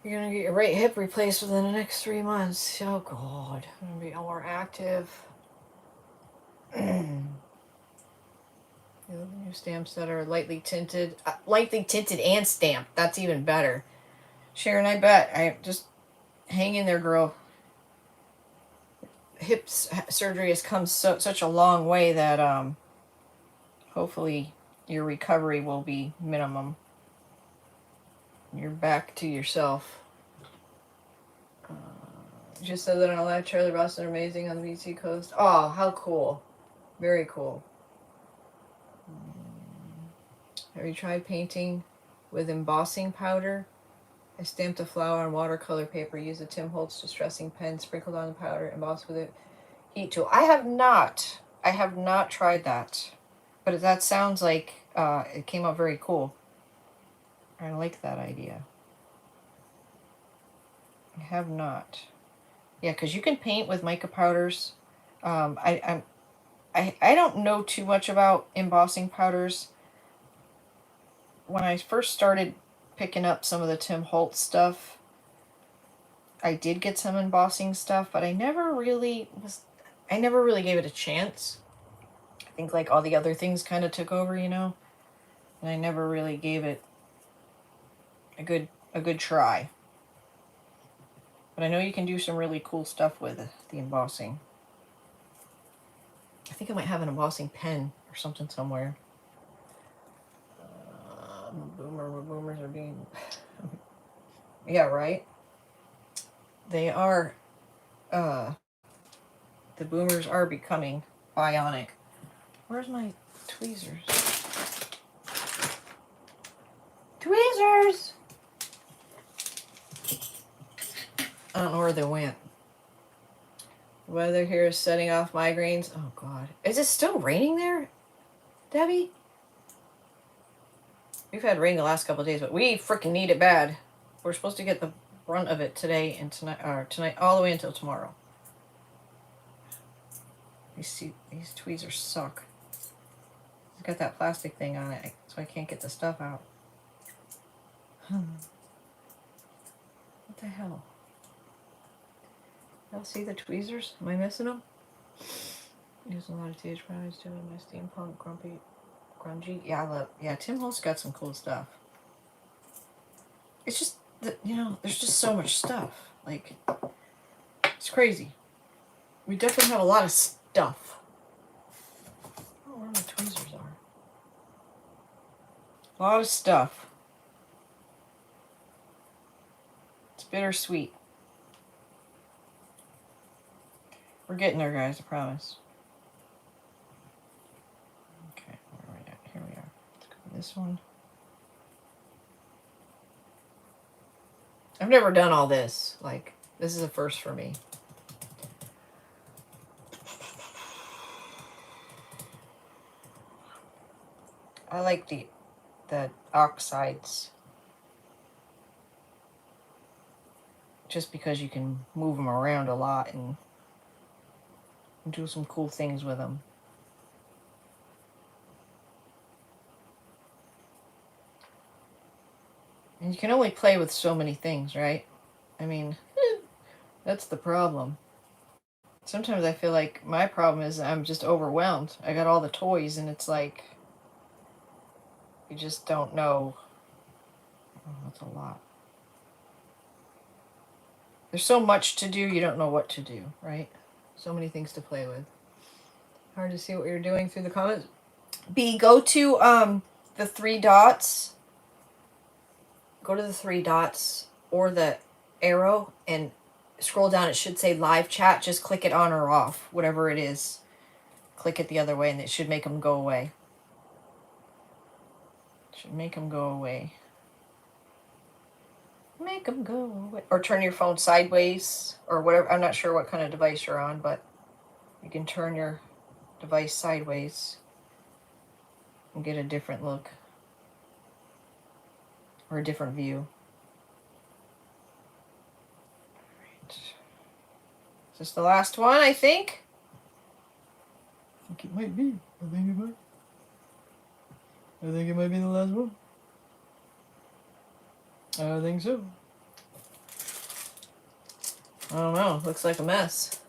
Speaker 1: You're going to get your right hip replaced within the next 3 months. Oh, God. I'm going to be more active. New stamps that are lightly tinted and stamped. That's even better. Sharon, I bet. I just hang in there, girl. Hips surgery has come such a long way that hopefully your recovery will be minimum. You're back to yourself. Just said that on a live. Charlie Ross are amazing on the BC coast. Oh, how cool. Very cool. Have you tried painting with embossing powder? I stamped a flower on watercolor paper, used a Tim Holtz distressing pen, sprinkled on the powder, embossed with a heat tool. I have not tried that. But that sounds like it came out very cool. I like that idea. I have not. Yeah, because you can paint with mica powders. I don't know too much about embossing powders. When I first started picking up some of the Tim Holtz stuff, I did get some embossing stuff, but I never really gave it a chance. I think like all the other things kind of took over, you know, and I never really gave it a good try. But I know you can do some really cool stuff with the embossing. I think I might have an embossing pen or something somewhere. Boomers are being... Yeah, right? They are... the boomers are becoming bionic. Where's my tweezers? Tweezers! I don't know where they went. The weather here is setting off migraines. Oh, God. Is it still raining there, Debbie? We've had rain the last couple of days, but we freaking need it bad. We're supposed to get the brunt of it today and tonight all the way until tomorrow. These tweezers suck. It's got that plastic thing on it, so I can't get the stuff out. What the hell? Y'all see the tweezers? Am I missing them? Using a lot of TH products too. My steampunk grungy. Yeah, Tim Holtz got some cool stuff. It's just that, you know, there's just so much stuff. Like, it's crazy. We definitely have a lot of stuff. I don't know where my tweezers are. A lot of stuff. It's bittersweet. We're getting there, guys, I promise. Okay, where are we at? Here we are. Let's go with this one. I've never done all this. Like, this is a first for me. I like the oxides. Just because you can move them around a lot and do some cool things with them. And you can only play with so many things, right? I mean, that's the problem. Sometimes I feel like my problem is I'm just overwhelmed. I got all the toys and it's like, you just don't know. Oh, that's a lot. There's so much to do, you don't know what to do, right? So many things to play with. Hard to see what you're doing through the comments. B, go to the three dots. Go to the three dots or the arrow and scroll down. It should say live chat. Just click it on or off, whatever it is. Click it the other way and it should make them go away. It should make them go away. Make them go away. Or turn your phone sideways or whatever. I'm not sure what kind of device you're on, but you can turn your device sideways and get a different look or a different view. Right. Is this the last one, I think? I think it might be. I think it might be the last one. I think so. I don't know. Looks like a mess.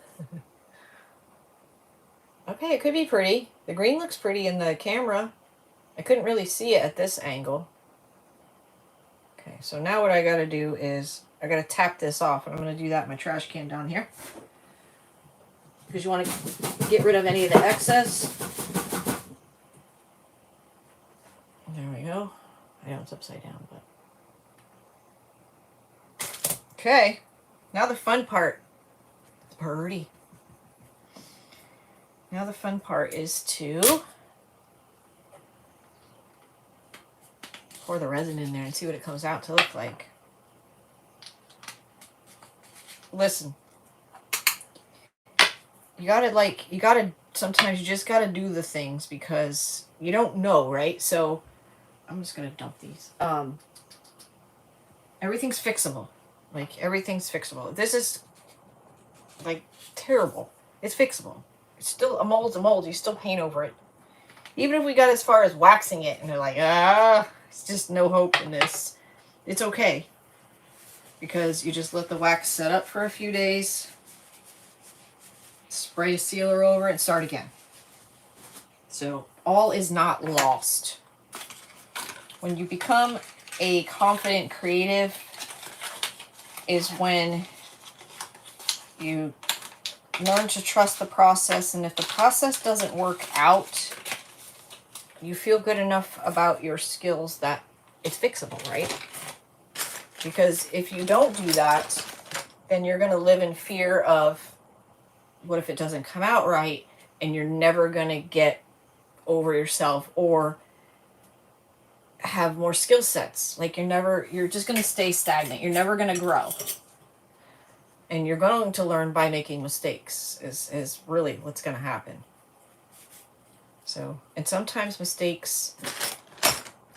Speaker 1: Okay, it could be pretty. The green looks pretty in the camera. I couldn't really see it at this angle. Okay, so now what I gotta do is I gotta tap this off. And I'm gonna do that in my trash can down here. Because you want to get rid of any of the excess. There we go. I know it's upside down, but. Okay, now the fun part. It's pretty. Now the fun part is to pour the resin in there and see what it comes out to look like. Listen, sometimes you just gotta do the things because you don't know, right? So I'm just gonna dump these. Everything's fixable. Like, everything's fixable. This is, like, terrible. It's fixable. It's still, a mold's a mold. You still paint over it. Even if we got as far as waxing it, and they're like, it's just no hope in this. It's okay. Because you just let the wax set up for a few days, spray a sealer over it, and start again. So, all is not lost. When you become a confident creative, is when you learn to trust the process, and if the process doesn't work out, you feel good enough about your skills that it's fixable, right? Because if you don't do that, then you're going to live in fear of what if it doesn't come out right, and you're never going to get over yourself or have more skill sets. Like, you're just going to stay stagnant. You're never going to grow. And you're going to learn by making mistakes is really what's going to happen. So, and sometimes mistakes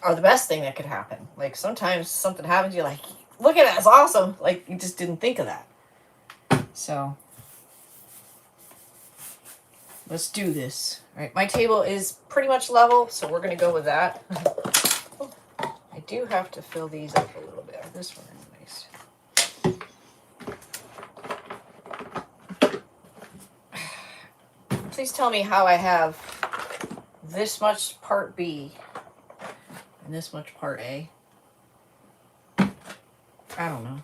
Speaker 1: are the best thing that could happen. Like, sometimes something happens, you're like, look at that, it's awesome. Like, you just didn't think of that. So, let's do this. All right, my table is pretty much level, so we're going to go with that. I do have to fill these up a little bit. This one, anyways. Please tell me how I have this much part B and this much part A. I don't know.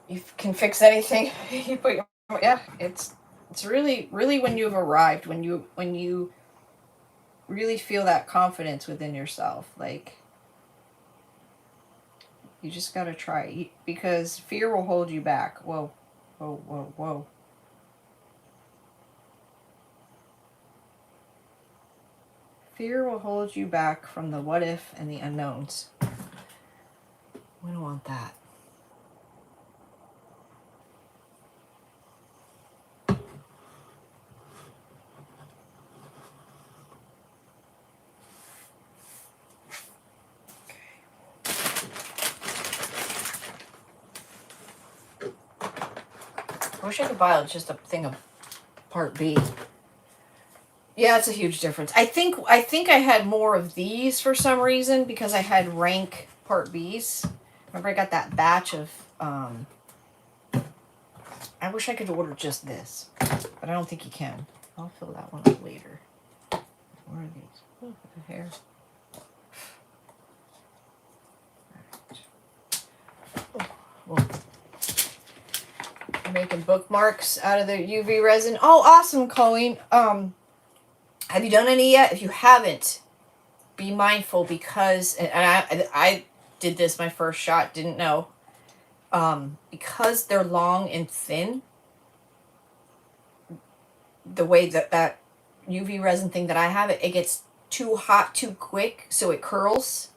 Speaker 1: You can fix anything. You put your, yeah, it's really when you've arrived, when you really feel that confidence within yourself. Like, you just gotta try, because fear will hold you back. Whoa, whoa, whoa, whoa. Fear will hold you back from the what if and the unknowns. We don't want that. I wish I could buy just a thing of part B. Yeah, it's a huge difference. I think I had more of these for some reason because I had rank part Bs. Remember I got that batch of I wish I could order just this, but I don't think you can. I'll fill that one up later. Where are these? Oh, the hair. Well, I'm making bookmarks out of the UV resin. Oh, awesome, Colleen. Have you done any yet? If you haven't, be mindful because, and I did this my first shot, didn't know. Because they're long and thin, the way that UV resin thing that I have, it gets too hot too quick, so it curls.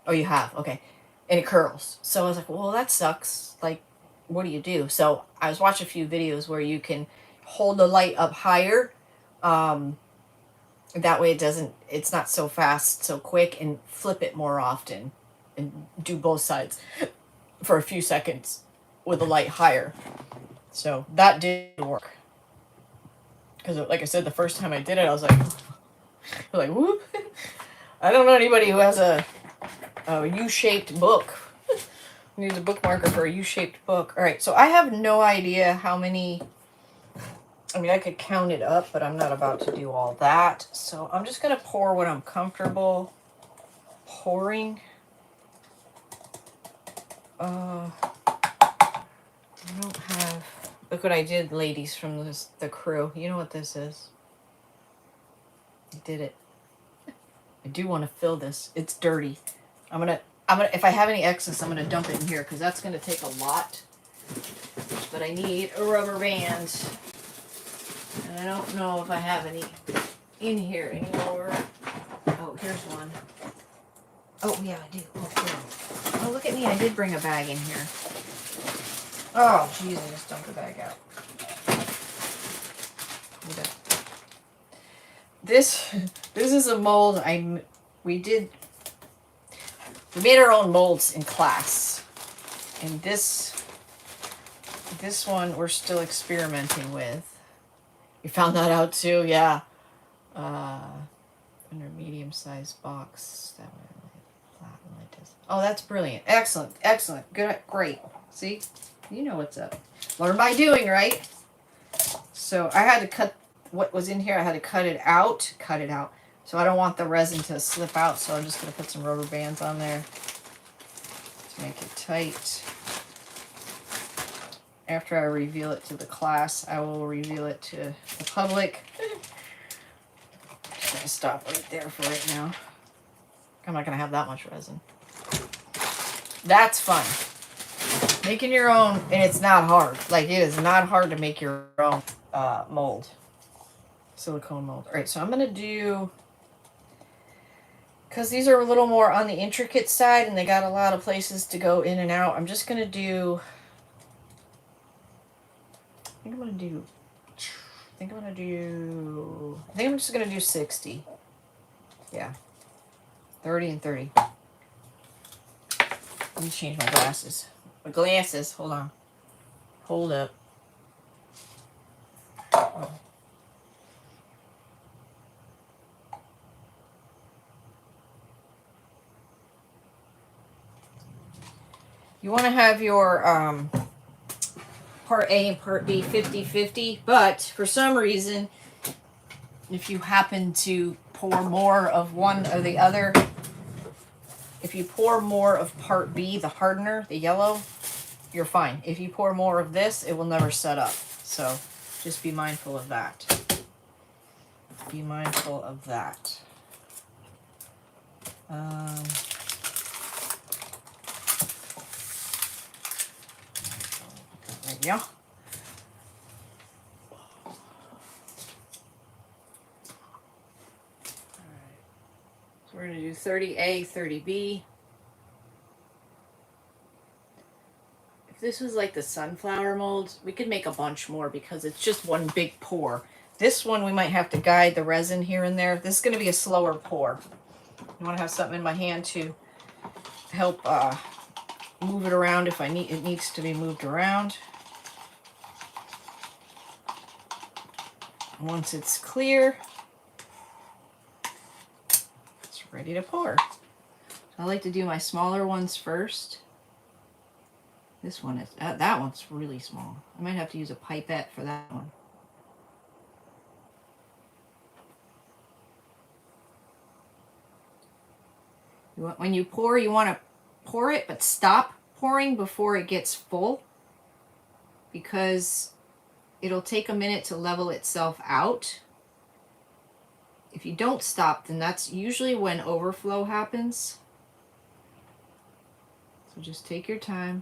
Speaker 1: Oh, you have? Okay. And it curls. So I was like, well, that sucks. Like, what do you do? So I was watching a few videos where you can hold the light up higher. That way it's not so fast, so quick, and flip it more often. And do both sides for a few seconds with the light higher. So that did work. Because, like I said, the first time I did it, I was like, whoop. I don't know anybody who has a U-shaped book. Needs a bookmarker for a U-shaped book. All right, so I have no idea how many. I mean, I could count it up, but I'm not about to do all that. So I'm just gonna pour what I'm comfortable pouring. I don't have. Look what I did, ladies from the crew. You know what this is. I did it. I do want to fill this. It's dirty. I'm gonna. If I have any excess, I'm gonna dump it in here because that's gonna take a lot. But I need a rubber band, and I don't know if I have any in here anymore. Oh, here's one. Oh yeah, I do. Oh, cool. Oh, look at me! I did bring a bag in here. Oh, jeez, I just dumped the bag out. Okay. This is a mold we made our own molds in class, and this one we're still experimenting with. You found that out too, yeah. Under medium-sized box that way, flat like this. Oh, that's brilliant! Excellent, excellent, good, great. See, you know what's up. Learn by doing, right? So I had to cut what was in here. I had to cut it out. So I don't want the resin to slip out, so I'm just going to put some rubber bands on there to make it tight. After I reveal it to the class, I will reveal it to the public. Just going to stop right there for right now. I'm not going to have that much resin. That's fun. Making your own, and it's not hard. Like, it is not hard to make your own mold. Silicone mold. All right, so I'm going to do... Because these are a little more on the intricate side and they got a lot of places to go in and out, I'm just going to do... I think I'm just going to do 60. Yeah. 30 and 30. Let me change my glasses. Hold on. Hold up. Oh. You want to have your part A and part B 50-50, but for some reason, if you happen to pour more of one or the other, if you pour more of part B, the hardener, the yellow, you're fine. If you pour more of this, it will never set up. So just be mindful of that. Be mindful of that. There you go. do 30A, 30B. If this was like the sunflower molds, we could make a bunch more because it's just one big pour. This one we might have to guide the resin here and there. This is going to be a slower pour. I want to have something in my hand to help move it around if it needs to be moved around. Once it's clear, it's ready to pour. I like to do my smaller ones first. This one is, that one's really small. I might have to use a pipette for that one. When you pour, you want to pour it, but stop pouring before it gets full, because it'll take a minute to level itself out. If you don't stop, then that's usually when overflow happens. So just take your time.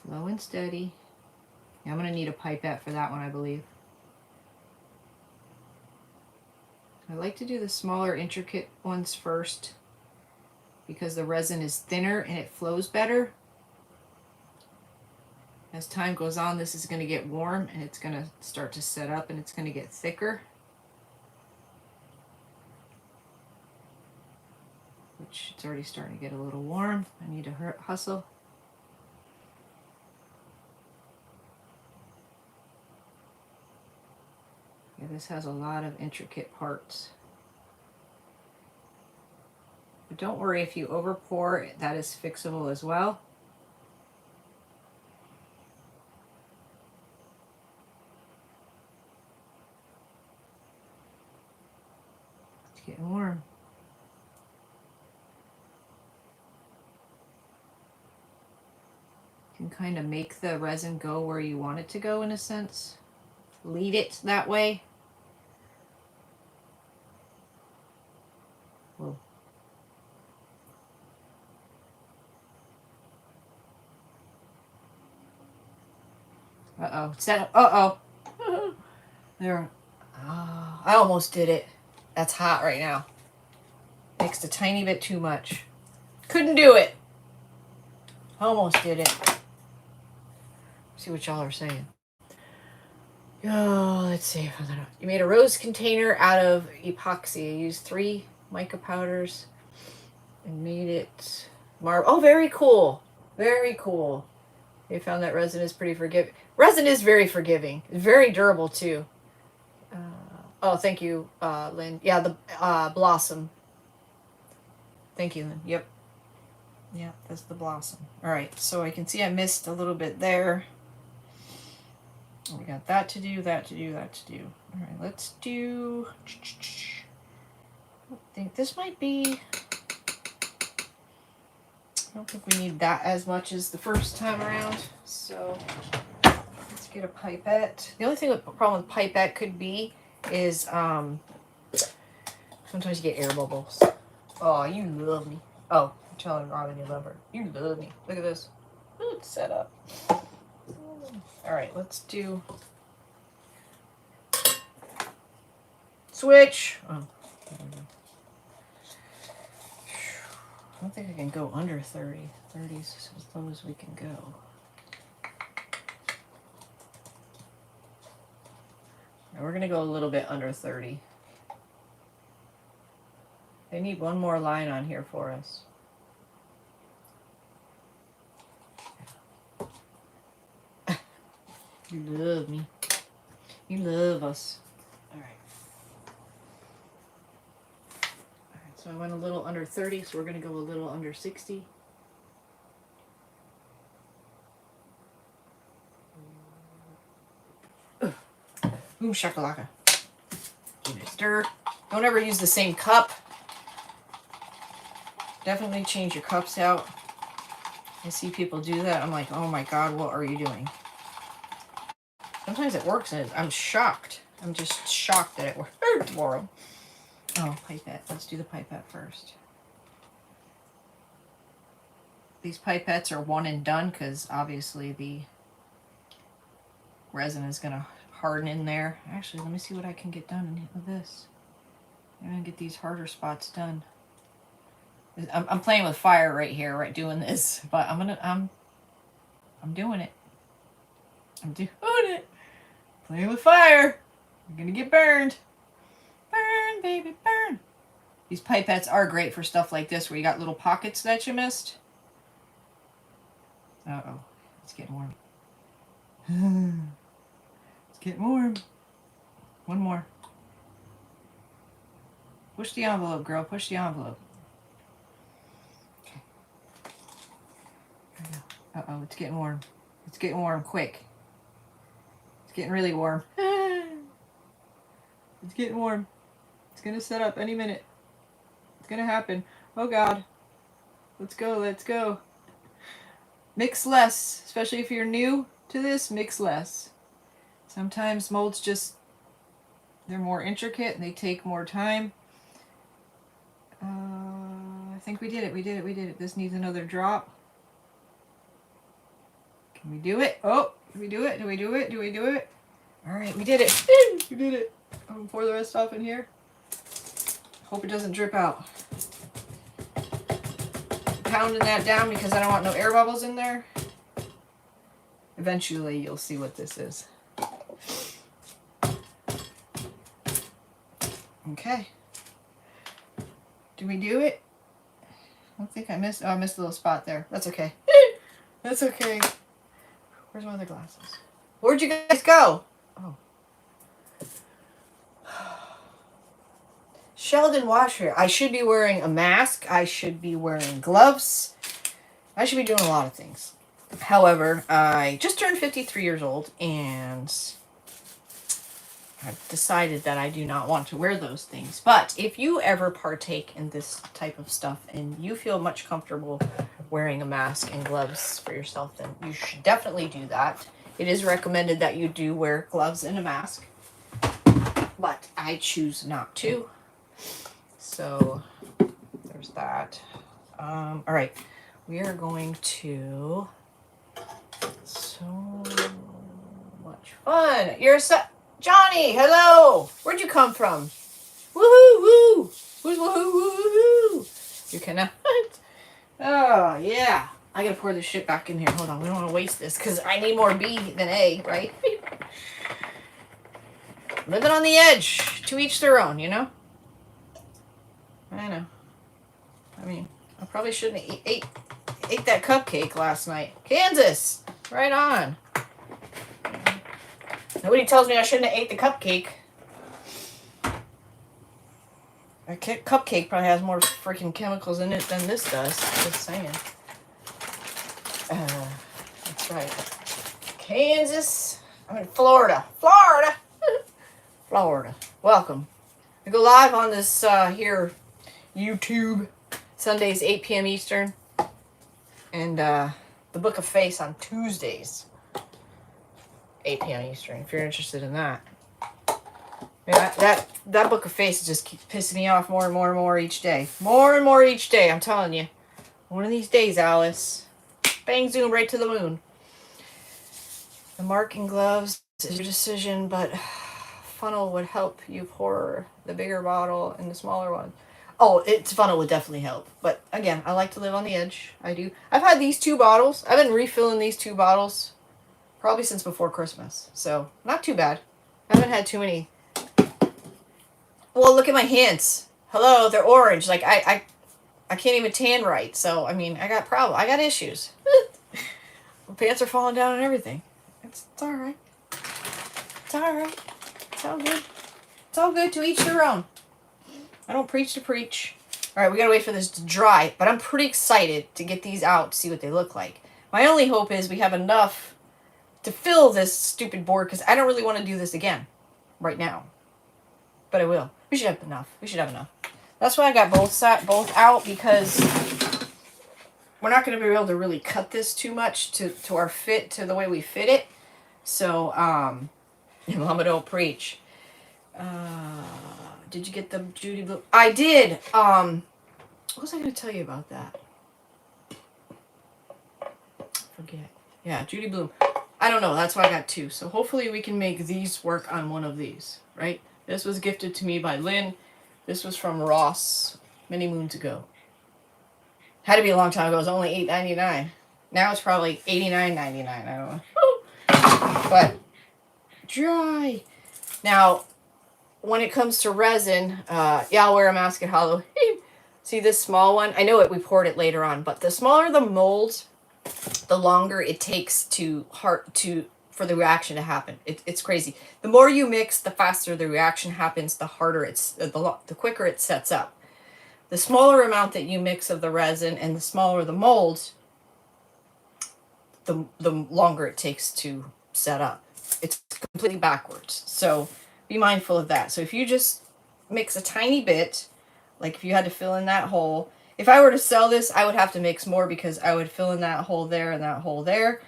Speaker 1: Slow and steady. Yeah, I'm going to need a pipette for that one, I believe. I like to do the smaller, intricate ones first because the resin is thinner and it flows better. As time goes on, this is going to get warm and it's going to start to set up and it's going to get thicker. Which it's already starting to get a little warm. I need to hustle. Yeah, this has a lot of intricate parts. But don't worry, if you over pour, that is fixable as well. It's getting warm. You can kind of make the resin go where you want it to go in a sense. Lead it that way. Whoa. Uh-oh. Uh-oh. There. Oh, I almost did it. That's hot right now. Mixed a tiny bit too much. Couldn't do it. Almost did it. See what y'all are saying. Oh, let's see. You made a rose container out of epoxy. I used 3 mica powders and made it marble. Oh, very cool. Very cool. You found that resin is pretty forgiving. Resin is very forgiving. It's very durable too. Oh, thank you, Lynn. Yeah, the blossom. Thank you, Lynn. Yep. Yeah, that's the blossom. All right, so I can see I missed a little bit there. We got that to do, that to do, that to do. All right, let's do... I think this might be... I don't think we need that as much as the first time around. So let's get a pipette. The only thing that problem with pipette could be is sometimes you get air bubbles. Oh, you love me. Oh, I'm telling Robin you love her. You love me. Look at this. Ooh, it's set up. All right, let's do switch. Oh, I don't think I can go under 30. 30's as low as we can go. Now we're gonna go a little bit under 30. They need one more line on here for us. You love me. You love us. All right. All right, so I went a little under 30, so we're going to go a little under 60. Boom shakalaka. Give it a stir. Don't ever use the same cup. Definitely change your cups out. I see people do that. I'm like, oh my God, what are you doing? Sometimes it works, and I'm shocked. I'm just shocked that it worked for them. Oh, pipette. Let's do the pipette first. These pipettes are one and done because obviously the resin is going to harden in there. Actually, let me see what I can get done with this. I'm gonna get these harder spots done. I'm playing with fire right here, right, doing this, but I'm doing it. I'm doing it. Playing with fire. You're gonna get burned. Burn, baby, burn. These pipettes are great for stuff like this where you got little pockets that you missed. Uh-oh. It's getting warm. It's getting warm. One more. Push the envelope, girl. Push the envelope. Okay. There we go. Uh-oh, it's getting warm. It's getting warm quick. It's getting really warm. It's getting warm. It's gonna set up any minute. It's gonna happen. Oh God. Let's go, let's go. Mix less, especially if you're new to this, mix less. Sometimes molds just, they're more intricate and they take more time. I think we did it. This needs another drop. Can we do it? Oh, did we do it? Do we do it? All right, we did it. We did it. I'm gonna pour the rest off in here. Hope it doesn't drip out. Pounding that down because I don't want no air bubbles in there. Eventually you'll see what this is. Okay. Do we do it? I don't think I missed. Oh, I missed a little spot there. That's okay. That's okay. Where's my other glasses? Where'd you guys go? Oh. Sheldon, watch here. I should be wearing a mask. I should be wearing gloves. I should be doing a lot of things. However, I just turned 53 years old and I've decided that I do not want to wear those things. But if you ever partake in this type of stuff and you feel much comfortable wearing a mask and gloves for yourself, then you should definitely do that. It is recommended that you do wear gloves and a mask, but I choose not to. So there's that. All right, we are going to, so much fun. You're Johnny, hello. Where'd you come from? Woohoo, woo. Who's woohoo, woohoo. You cannot. Oh, yeah. I gotta pour this shit back in here. Hold on, we don't want to waste this because I need more B than A, right? Living on the edge. To each their own, you know? I know. I mean, I probably shouldn't have ate that cupcake last night. Kansas! Right on. Nobody tells me I shouldn't have ate the cupcake. A cupcake probably has more freaking chemicals in it than this does. Just saying. That's right. Kansas. I'm in Florida. Florida. Welcome. I go live on this here YouTube Sundays 8 p.m. Eastern, and the Book of Face on Tuesdays 8 p.m. Eastern. If you're interested in that. Yeah, that Book of Face just keeps pissing me off more and more each day. More and more each day, I'm telling you. One of these days, Alice. Bang, zoom, right to the moon. The marking gloves is your decision, but funnel would help you pour the bigger bottle in the smaller one. Oh, its funnel would definitely help. But again, I like to live on the edge. I do. I've had these 2 bottles. I've been refilling these 2 bottles probably since before Christmas. So, not too bad. I haven't had too many. Well, look at my hands. Hello, they're orange. Like, I can't even tan right. So, I mean, I got problems. I got issues. My pants are falling down and everything. It's all right. It's all right. It's all good. It's all good. To each their own. I don't preach to preach. All right, we got to wait for this to dry. But I'm pretty excited to get these out to see what they look like. My only hope is we have enough to fill this stupid board because I don't really want to do this again right now. But I will. We should have enough. That's why I got both out, because we're not going to be able to really cut this too much to our fit, to the way we fit it. So, Mama don't preach. Did you get the Judy Blue? I did. What was I going to tell you about that? Forget. Yeah, Judy Bloom. I don't know. That's why I got 2. So hopefully we can make these work on one of these, right? This was gifted to me by Lynn. This was from Ross many moons ago. Had to be a long time ago. It was only $8.99. Now it's probably $89.99. I don't know. But dry. Now, when it comes to resin, yeah, I'll wear a mask at Halloween. See this small one? I know it. We poured it later on, but the smaller the molds, the longer it takes for the reaction to happen. It's crazy. The more you mix, the faster the reaction happens. The harder the quicker it sets up. The smaller amount that you mix of the resin and the smaller the molds, the longer it takes to set up. It's completely backwards. So be mindful of that. So if you just mix a tiny bit, like if you had to fill in that hole, if I were to sell this, I would have to mix more because I would fill in that hole there and that hole there.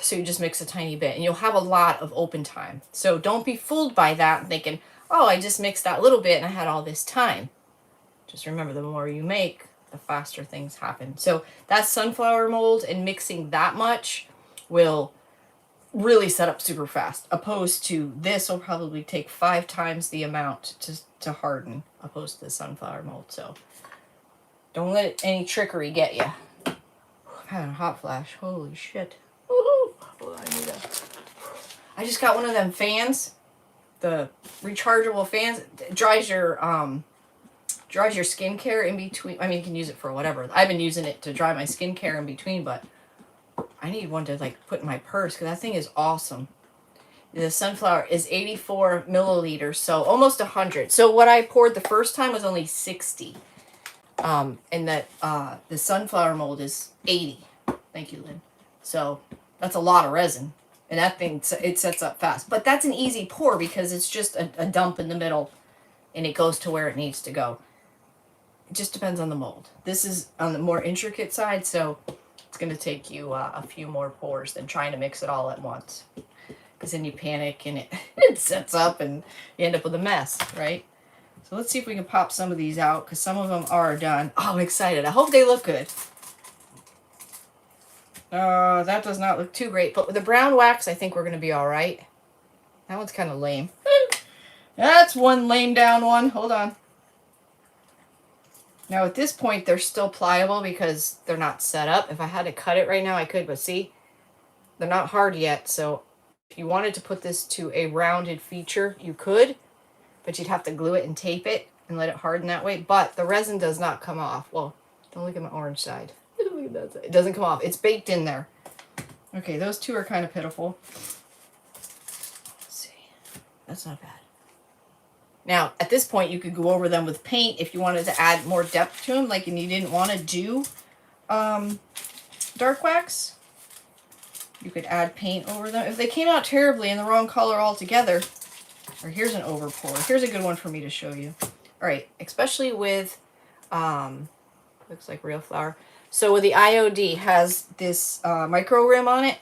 Speaker 1: So you just mix a tiny bit and you'll have a lot of open time. So don't be fooled by that thinking, oh, I just mixed that little bit and I had all this time. Just remember, the more you make, the faster things happen. So that sunflower mold and mixing that much will really set up super fast, opposed to this will probably take 5 times the amount to harden, opposed to the sunflower mold. So don't let any trickery get you. I'm having a hot flash. Holy shit. Woohoo! Oh, I just got one of them fans, the rechargeable fans. It dries your skincare in between. I mean, you can use it for whatever. I've been using it to dry my skincare in between, but I need one to like put in my purse because that thing is awesome. The sunflower is 84 milliliters, so almost 100. So what I poured the first time was only 60. And that the sunflower mold is 80. Thank you, Lynn. So that's a lot of resin. And that thing, it sets up fast. But that's an easy pour because it's just a dump in the middle and it goes to where it needs to go. It just depends on the mold. This is on the more intricate side, so it's going to take you a few more pours than trying to mix it all at once. Because then you panic and it sets up and you end up with a mess, right? So let's see if we can pop some of these out because some of them are done. Oh, I'm excited. I hope they look good. That does not look too great. But with the brown wax, I think we're going to be all right. That one's kind of lame. That's one lame down one. Hold on. Now at this point, they're still pliable because they're not set up. If I had to cut it right now, I could. But see, they're not hard yet. So if you wanted to put this to a rounded feature, you could. But you'd have to glue it and tape it and let it harden that way. But the resin does not come off. Well, don't look at my orange side. Look at that side. It doesn't come off. It's baked in there. Okay, those two are kind of pitiful. Let's see. That's not bad. Now, at this point, you could go over them with paint if you wanted to add more depth to them, like and you didn't want to do dark wax. You could add paint over them. If they came out terribly in the wrong color altogether, or here's an over pour. Here's a good one for me to show you. All right, especially with, looks like real flour. So with the IOD, has this micro rim on it.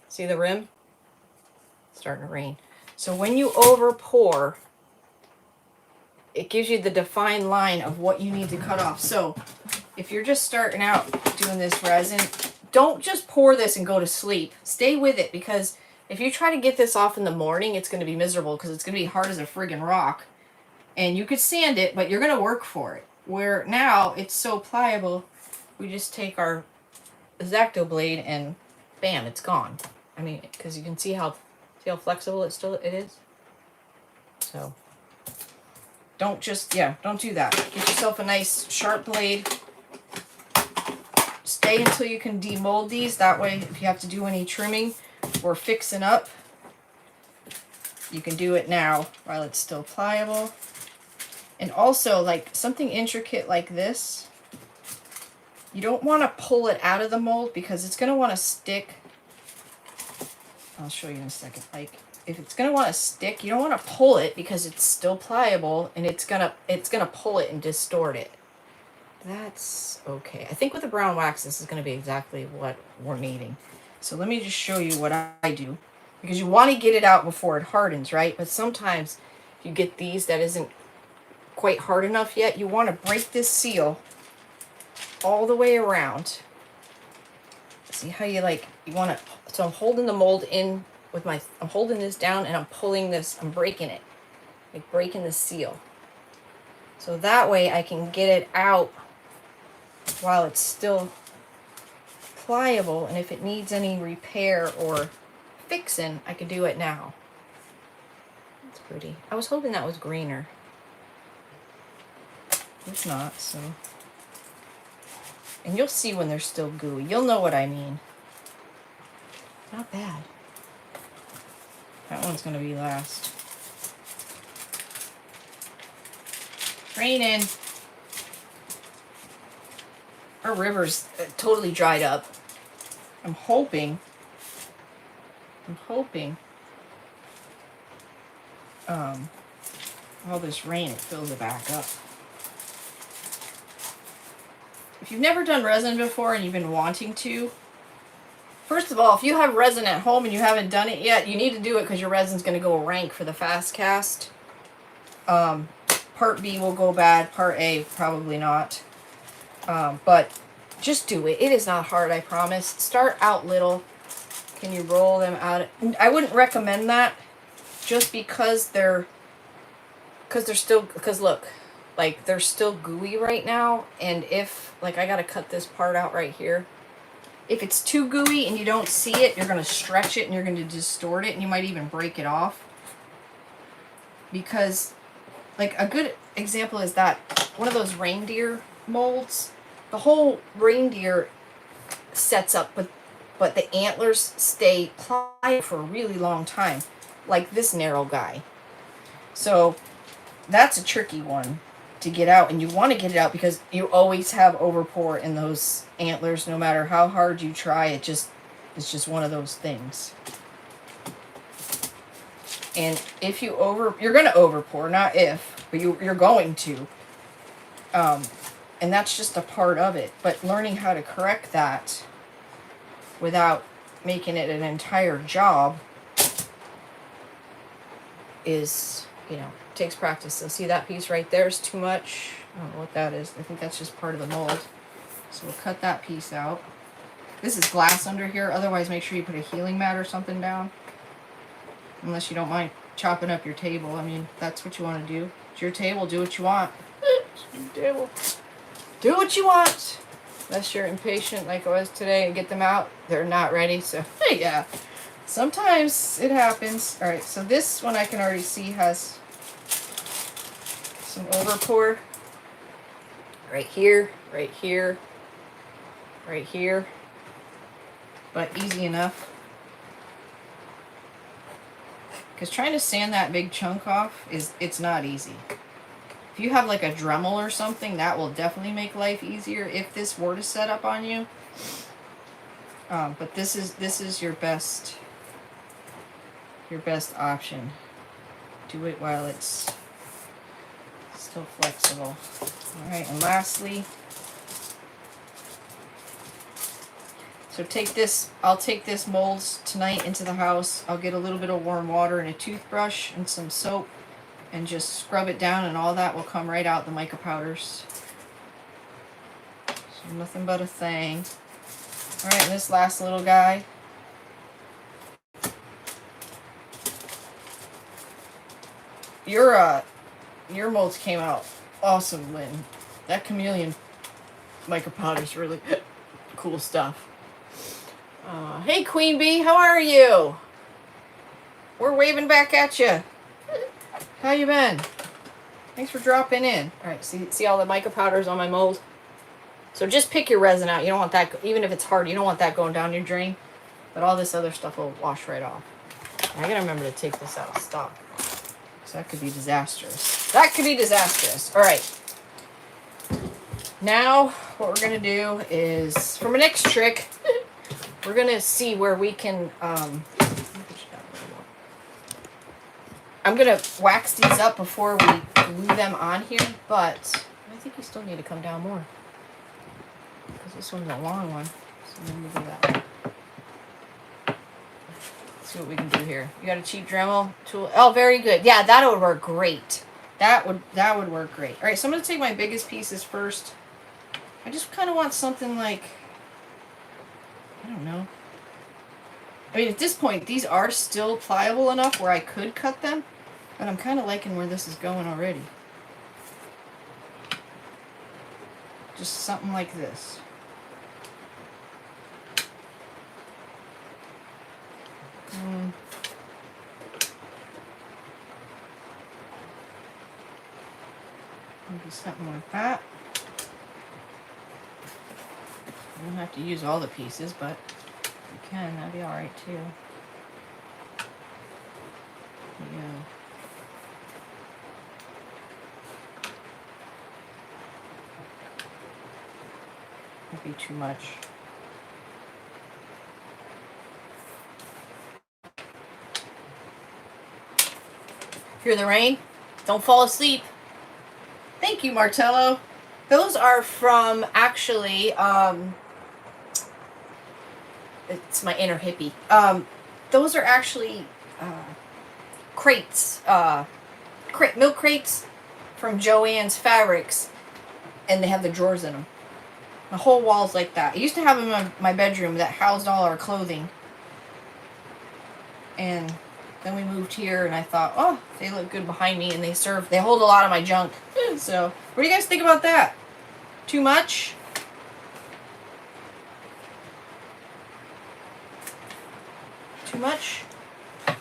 Speaker 1: See the rim? It's starting to rain. So when you over pour, it gives you the defined line of what you need to cut off. So if you're just starting out doing this resin, don't just pour this and go to sleep. Stay with it, because if you try to get this off in the morning, it's going to be miserable because it's going to be hard as a friggin' rock. And you could sand it, but you're going to work for it. Where now it's so pliable, we just take our X-Acto blade and bam, it's gone. I mean, because you can see how flexible it is. So don't do that. Get yourself a nice sharp blade. Stay until you can demold these. That way, if you have to do any trimming or fixing up, you can do it now while it's still pliable. And also, like something intricate like this, you don't want to pull it out of the mold because it's going to want to stick. I'll show you in a second. Like if it's going to want to stick, you don't want to pull it because it's still pliable and it's going to pull it and distort it. That's okay. I think with the brown wax, this is going to be exactly what we're needing. So let me just show you what I do, because you want to get it out before it hardens, right? But sometimes you get these that isn't quite hard enough yet. You want to break this seal all the way around. See how you want to, so I'm holding the mold in with I'm holding this down and I'm pulling this, I'm breaking it. like breaking the seal. So that way I can get it out while it's still pliable, and if it needs any repair or fixing, I can do it now. That's pretty. I was hoping that was greener. It's not, so. And you'll see when they're still gooey. You'll know what I mean. Not bad. That one's gonna be last. Raining. Our river's totally dried up. I'm hoping all this rain, it fills it back up. If you've never done resin before and you've been wanting to, first of all, if you have resin at home and you haven't done it yet, you need to do it because your resin's going to go rank for the fast cast. Part B will go bad, part A probably not. But just do it. It is not hard, I promise. Start out little. Can you roll them out? I wouldn't recommend that just because look, like they're still gooey right now, and if, like, I gotta cut this part out right here. If it's too gooey and you don't see it, you're gonna stretch it and you're gonna distort it, and you might even break it off. Because, like, a good example is that one of those reindeer molds, the whole reindeer sets up, but the antlers stay pliable for a really long time, like this narrow guy. So that's a tricky one to get out, and you want to get it out because you always have overpour in those antlers. No matter how hard you try, it's just one of those things. And if you're going to overpour, not if, but you're going to. And that's just a part of it. But learning how to correct that without making it an entire job is, takes practice. So see that piece right there is too much. I don't know what that is. I think that's just part of the mold. So we'll cut that piece out. This is glass under here. Otherwise, make sure you put a healing mat or something down. Unless you don't mind chopping up your table. I mean, that's what you want to do. It's your table. Do what you want. It's your table. Do what you want. Unless you're impatient like I was today and get them out. They're not ready. So, yeah. Sometimes it happens. Alright, so this one I can already see has some overpour. Right here, right here, right here. But easy enough. Because trying to sand that big chunk off, it's not easy. If you have like a Dremel or something, that will definitely make life easier if this were to set up on you. But this is your best option. Do it while it's still flexible. Alright, and lastly, so I'll take this molds tonight into the house. I'll get a little bit of warm water and a toothbrush and some soap and just scrub it down, and all that will come right out, the mica powders. So nothing but a thing. Alright, and this last little guy. Your molds came out awesome, Lynn. That chameleon mica powder is really cool stuff. Hey, Queen Bee, how are you? We're waving back at you. How you been? Thanks for dropping in. All right, see all the mica powders on my mold? So just pick your resin out. You don't want that, even if it's hard, you don't want that going down your drain. But all this other stuff will wash right off. I gotta remember to take this out of stock. So that could be disastrous. That could be disastrous. All right. Now, what we're gonna do is, for my next trick, we're gonna see where we can, I'm gonna wax these up before we glue them on here, but I think you still need to come down more. Because this one's a long one. So let me do that. Let's see what we can do here. You got a cheap Dremel tool? Oh, very good. Yeah, that would work great. That would work great. Alright, so I'm gonna take my biggest pieces first. I just kind of want something like, I don't know. I mean, at this point, these are still pliable enough where I could cut them. But I'm kind of liking where this is going already. Just something like this. Maybe something like that. You don't have to use all the pieces, but you can. That'd be alright too. Yeah. Might be too much. Hear the rain? Don't fall asleep. Thank you, Martello. Those are from, actually, it's my inner hippie. Those are actually crates, milk crates from Joann's Fabrics, and they have the drawers in them. The whole wall's like that. I used to have them in my bedroom that housed all our clothing. And then we moved here, and I thought, oh, they look good behind me, and they hold a lot of my junk. So, what do you guys think about that? Too much? Too much? I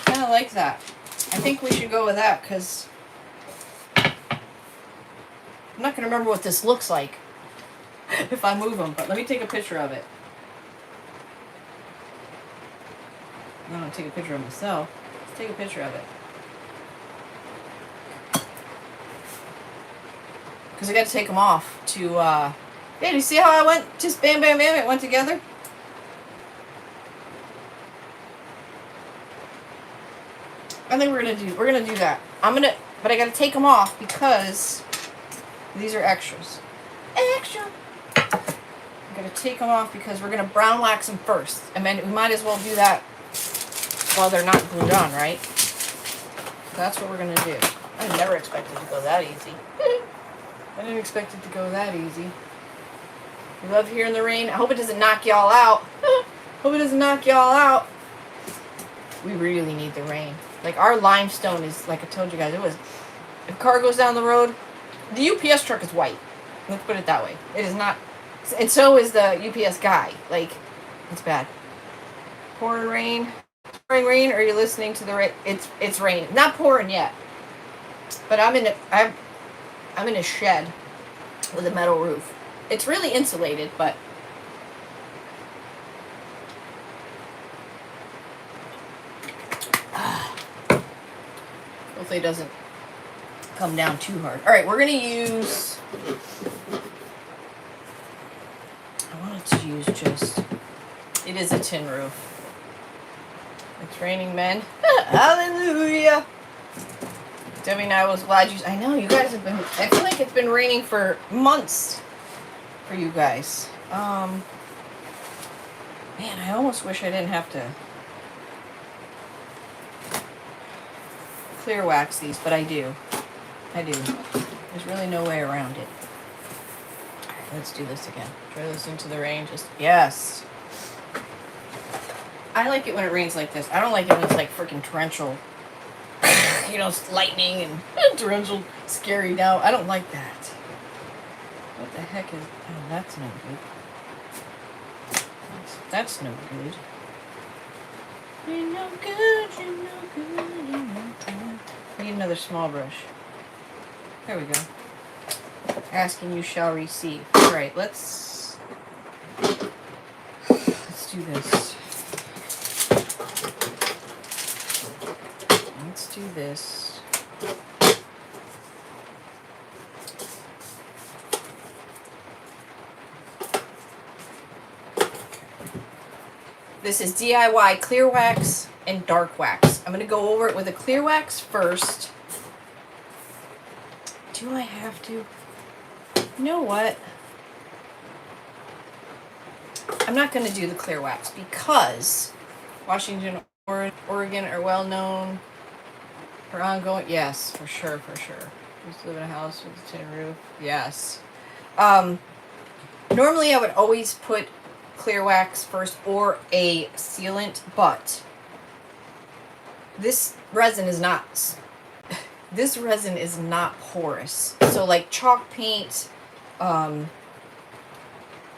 Speaker 1: kind of like that. I think we should go with that, because I'm not going to remember what this looks like if I move them, but let me take a picture of it. I'm going to take a picture of myself. Let's take a picture of it. Because I got to take them off to, yeah, do you see how I went? Just bam, bam, bam, it went together? I think we're gonna do that. But I got to take them off because these are extras. Extra! I'm going to take them off because we're going to brown wax them first. And then we might as well do that while they're not glued on, right? So that's what we're going to do. I never expected it to go that easy. I didn't expect it to go that easy. We love hearing the rain. I hope it doesn't knock y'all out. Hope it doesn't knock y'all out. We really need the rain. Like, our limestone is, like I told you guys, if a car goes down the road, the UPS truck is white. Let's put it that way. It is not, and so is the UPS guy. Like, it's bad. Pouring rain. Pouring rain, or are you listening to the rain? It's raining. Not pouring yet. But I'm in a shed with a metal roof. It's really insulated, but hopefully it doesn't come down too hard. All right, we're gonna use. I wanted to use just. It is a tin roof. It's raining, men. Hallelujah. Debbie and I was glad you. I know you guys have been. I feel like it's been raining for months for you guys. Man, I almost wish I didn't have to clear wax these, but I do. There's really no way around it. All right, let's do this again. Try listening to the rain. Just yes. I like it when it rains like this. I don't like it when it's like freaking torrential. You know, it's lightning and torrential, scary. No, I don't like that. What the heck is? Oh, that's no good. That's no good. You're no good. You're no good. You're no good. I need another small brush. There we go. Asking you shall receive. All right, let's do this. Let's do this. This is DIY clear wax and dark wax. I'm going to go over it with a clear wax first. Do I have to? You know what? I'm not going to do the clear wax because Washington, Oregon are well known for ongoing. Yes, for sure. Just live in a house with a tin roof. Yes. Normally I would always put clear wax first or a sealant, but this resin is not this resin is not porous. So like chalk paint,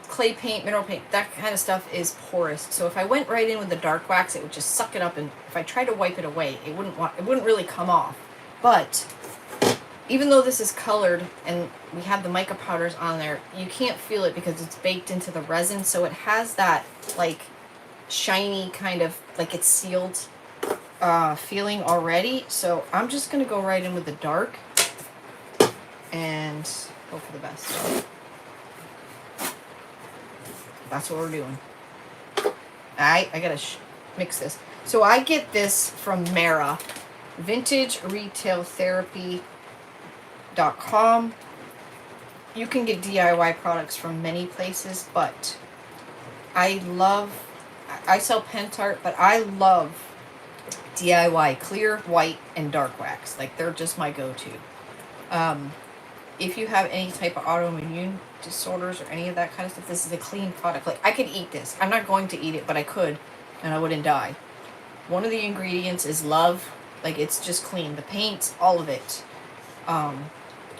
Speaker 1: clay paint, mineral paint, that kind of stuff is porous. So if I went right in with the dark wax, it would just suck it up, and if I tried to wipe it away, it wouldn't really come off. But even though this is colored and we have the mica powders on there, you can't feel it because it's baked into the resin, so it has that like shiny kind of like it's sealed feeling already. So I'm just gonna go right in with the dark and hope for the best. That's what we're doing. Alright, I gotta mix this. So I get this from Mara, vintageretailtherapy.com. You can get DIY products from many places, but I sell Pentart, but I love DIY clear, white, and dark wax. Like, they're just my go-to. If you have any type of autoimmune disorders or any of that kind of stuff, this is a clean product. Like, I could eat this. I'm not going to eat it, but I could, and I wouldn't die. One of the ingredients is love. Like, it's just clean. The paint, all of it.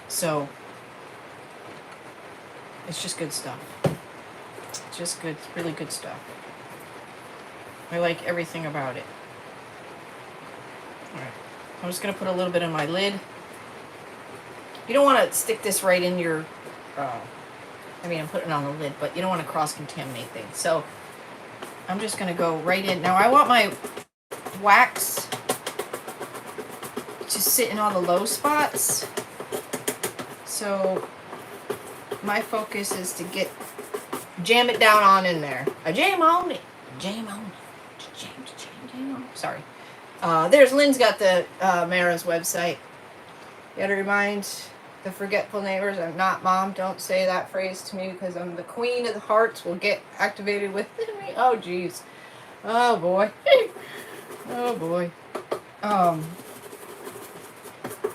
Speaker 1: So, it's just good stuff. Just good, really good stuff. I like everything about it. Alright, I'm just going to put a little bit in my lid. You don't want to stick this right in your, I mean, I'm putting it on the lid, but you don't want to cross-contaminate things. So, I'm just going to go right in. Now, I want my wax to sit in all the low spots. So, my focus is to jam it down on in there. I jam on it. Jam on it. Jam on it. Sorry. There's Lynn's got the Mara's website. You gotta remind the forgetful neighbors, I'm not mom. Don't say that phrase to me because I'm the queen of the hearts. Will get activated with me. Oh, jeez. Oh, boy. Oh, boy.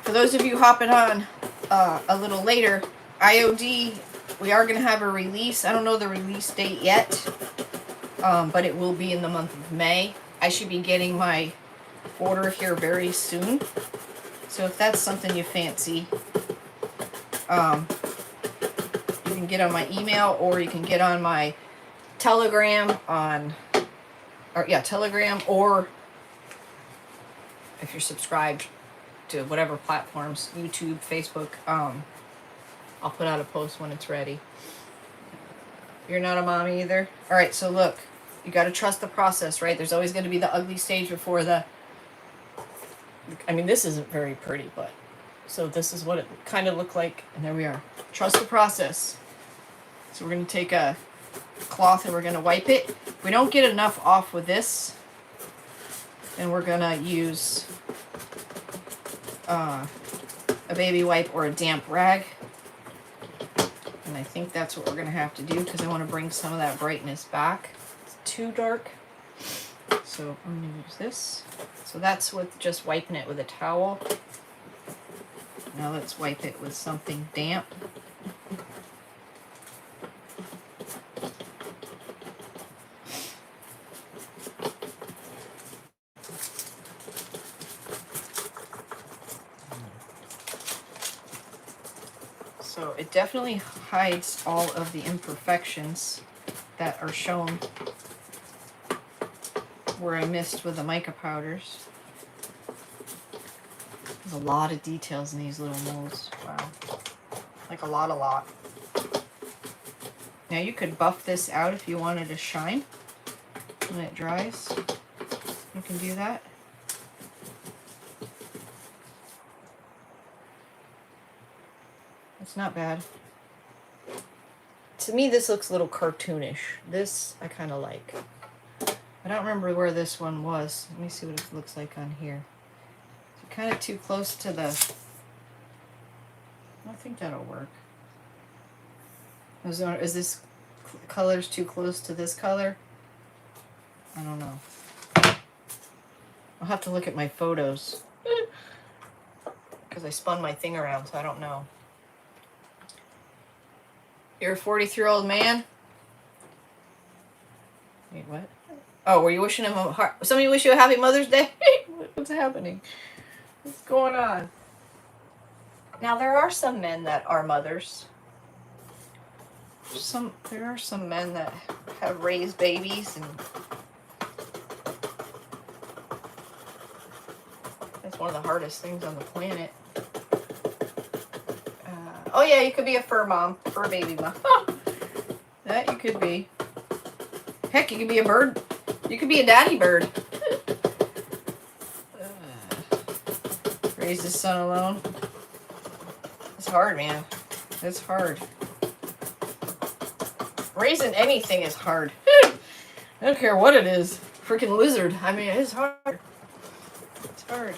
Speaker 1: For those of you hopping on a little later, IOD, we are going to have a release. I don't know the release date yet, but it will be in the month of May. I should be getting my order here very soon. So if that's something you fancy, you can get on my email, or you can get on my Telegram Telegram, or if you're subscribed to whatever platforms, YouTube, Facebook, I'll put out a post when it's ready. You're not a mom either? Alright, so look, you got to trust the process, right? There's always going to be the ugly stage before I mean, this isn't very pretty, but so this is what it kind of looked like, and there we are. Trust the process. So we're going to take a cloth and we're going to wipe it. If we don't get enough off with this, then we're going to use a baby wipe or a damp rag. And I think that's what we're going to have to do because I want to bring some of that brightness back. It's too dark. So I'm going to use this. So that's with just wiping it with a towel. Now let's wipe it with something damp. So it definitely hides all of the imperfections that are shown where I missed with the mica powders. There's a lot of details in these little molds. Wow. Like a lot. Now you could buff this out if you wanted to shine when it dries. You can do that. It's not bad. To me, this looks a little cartoonish. This I kind of like. I don't remember where this one was. Let me see what it looks like on here. It's kind of too close to the... I think that'll work. Is this color's too close to this color? I don't know. I'll have to look at my photos. Because I spun my thing around, so I don't know. You're a 43-year-old man? Wait, what? Oh, were you wishing him somebody wish you a happy Mother's Day? What's happening? What's going on? Now, there are some men that are mothers. There are some men that have raised babies, and that's one of the hardest things on the planet. Oh yeah, you could be a fur mom, fur baby mom. That you could be. Heck, you could be a bird. You could be a daddy bird. Raise his son alone. It's hard, man. It's hard. Raising anything is hard. I don't care what it is. Freaking lizard. I mean, it's hard. It's hard.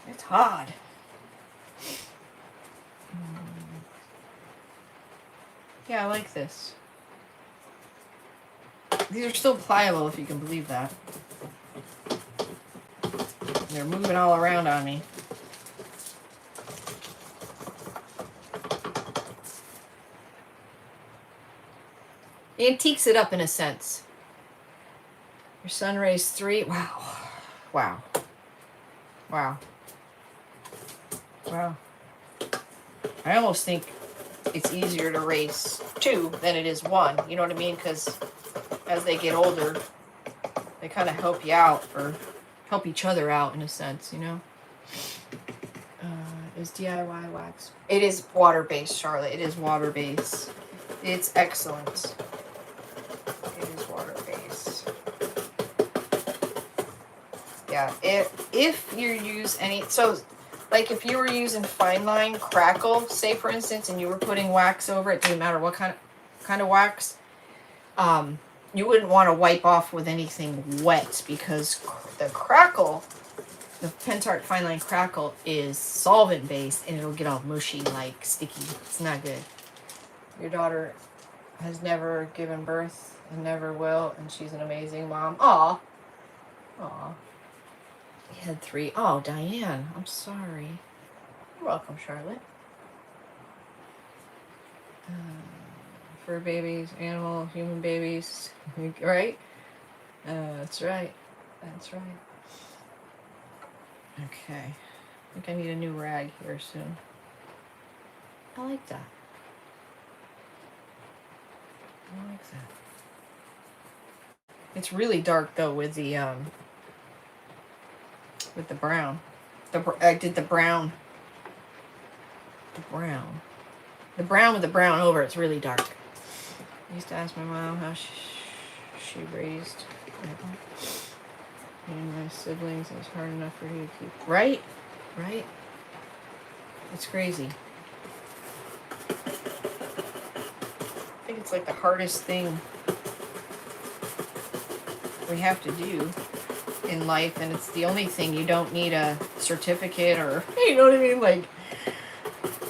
Speaker 1: It's hard. Yeah, I like this. These are still pliable, if you can believe that. They're moving all around on me. Antiques it up in a sense. Your son raised 3. Wow. Wow. Wow. Wow. I almost think it's easier to raise 2 than it is 1. You know what I mean? Because as they get older, they kind of help you out, or help each other out in a sense, you know? Is DIY wax? It is water-based, Charlotte. It is water-based. It's excellent. It is water-based. Yeah, if you use any... So, like if you were using fine line crackle, say for instance, and you were putting wax over it, doesn't matter what kind of wax, you wouldn't want to wipe off with anything wet, because the crackle, the Pentart fine line crackle, is solvent based, and it'll get all mushy, like sticky. It's not good. Your daughter has never given birth and never will, and she's an amazing mom. Aw. Aw. You had 3. Oh, Diane, I'm sorry. You're welcome, Charlotte. Fur babies, animal, human babies, right? That's right. That's right. Okay. I think I need a new rag here soon. I like that. I like that. It's really dark though with the brown. I did the brown. The brown. The brown with the brown over, it's really dark. I used to ask my mom how she raised and my siblings. It was hard enough for you to keep. Right? Right? It's crazy. I think it's like the hardest thing we have to do in life, and it's the only thing you don't need a certificate or, you know what I mean? Like,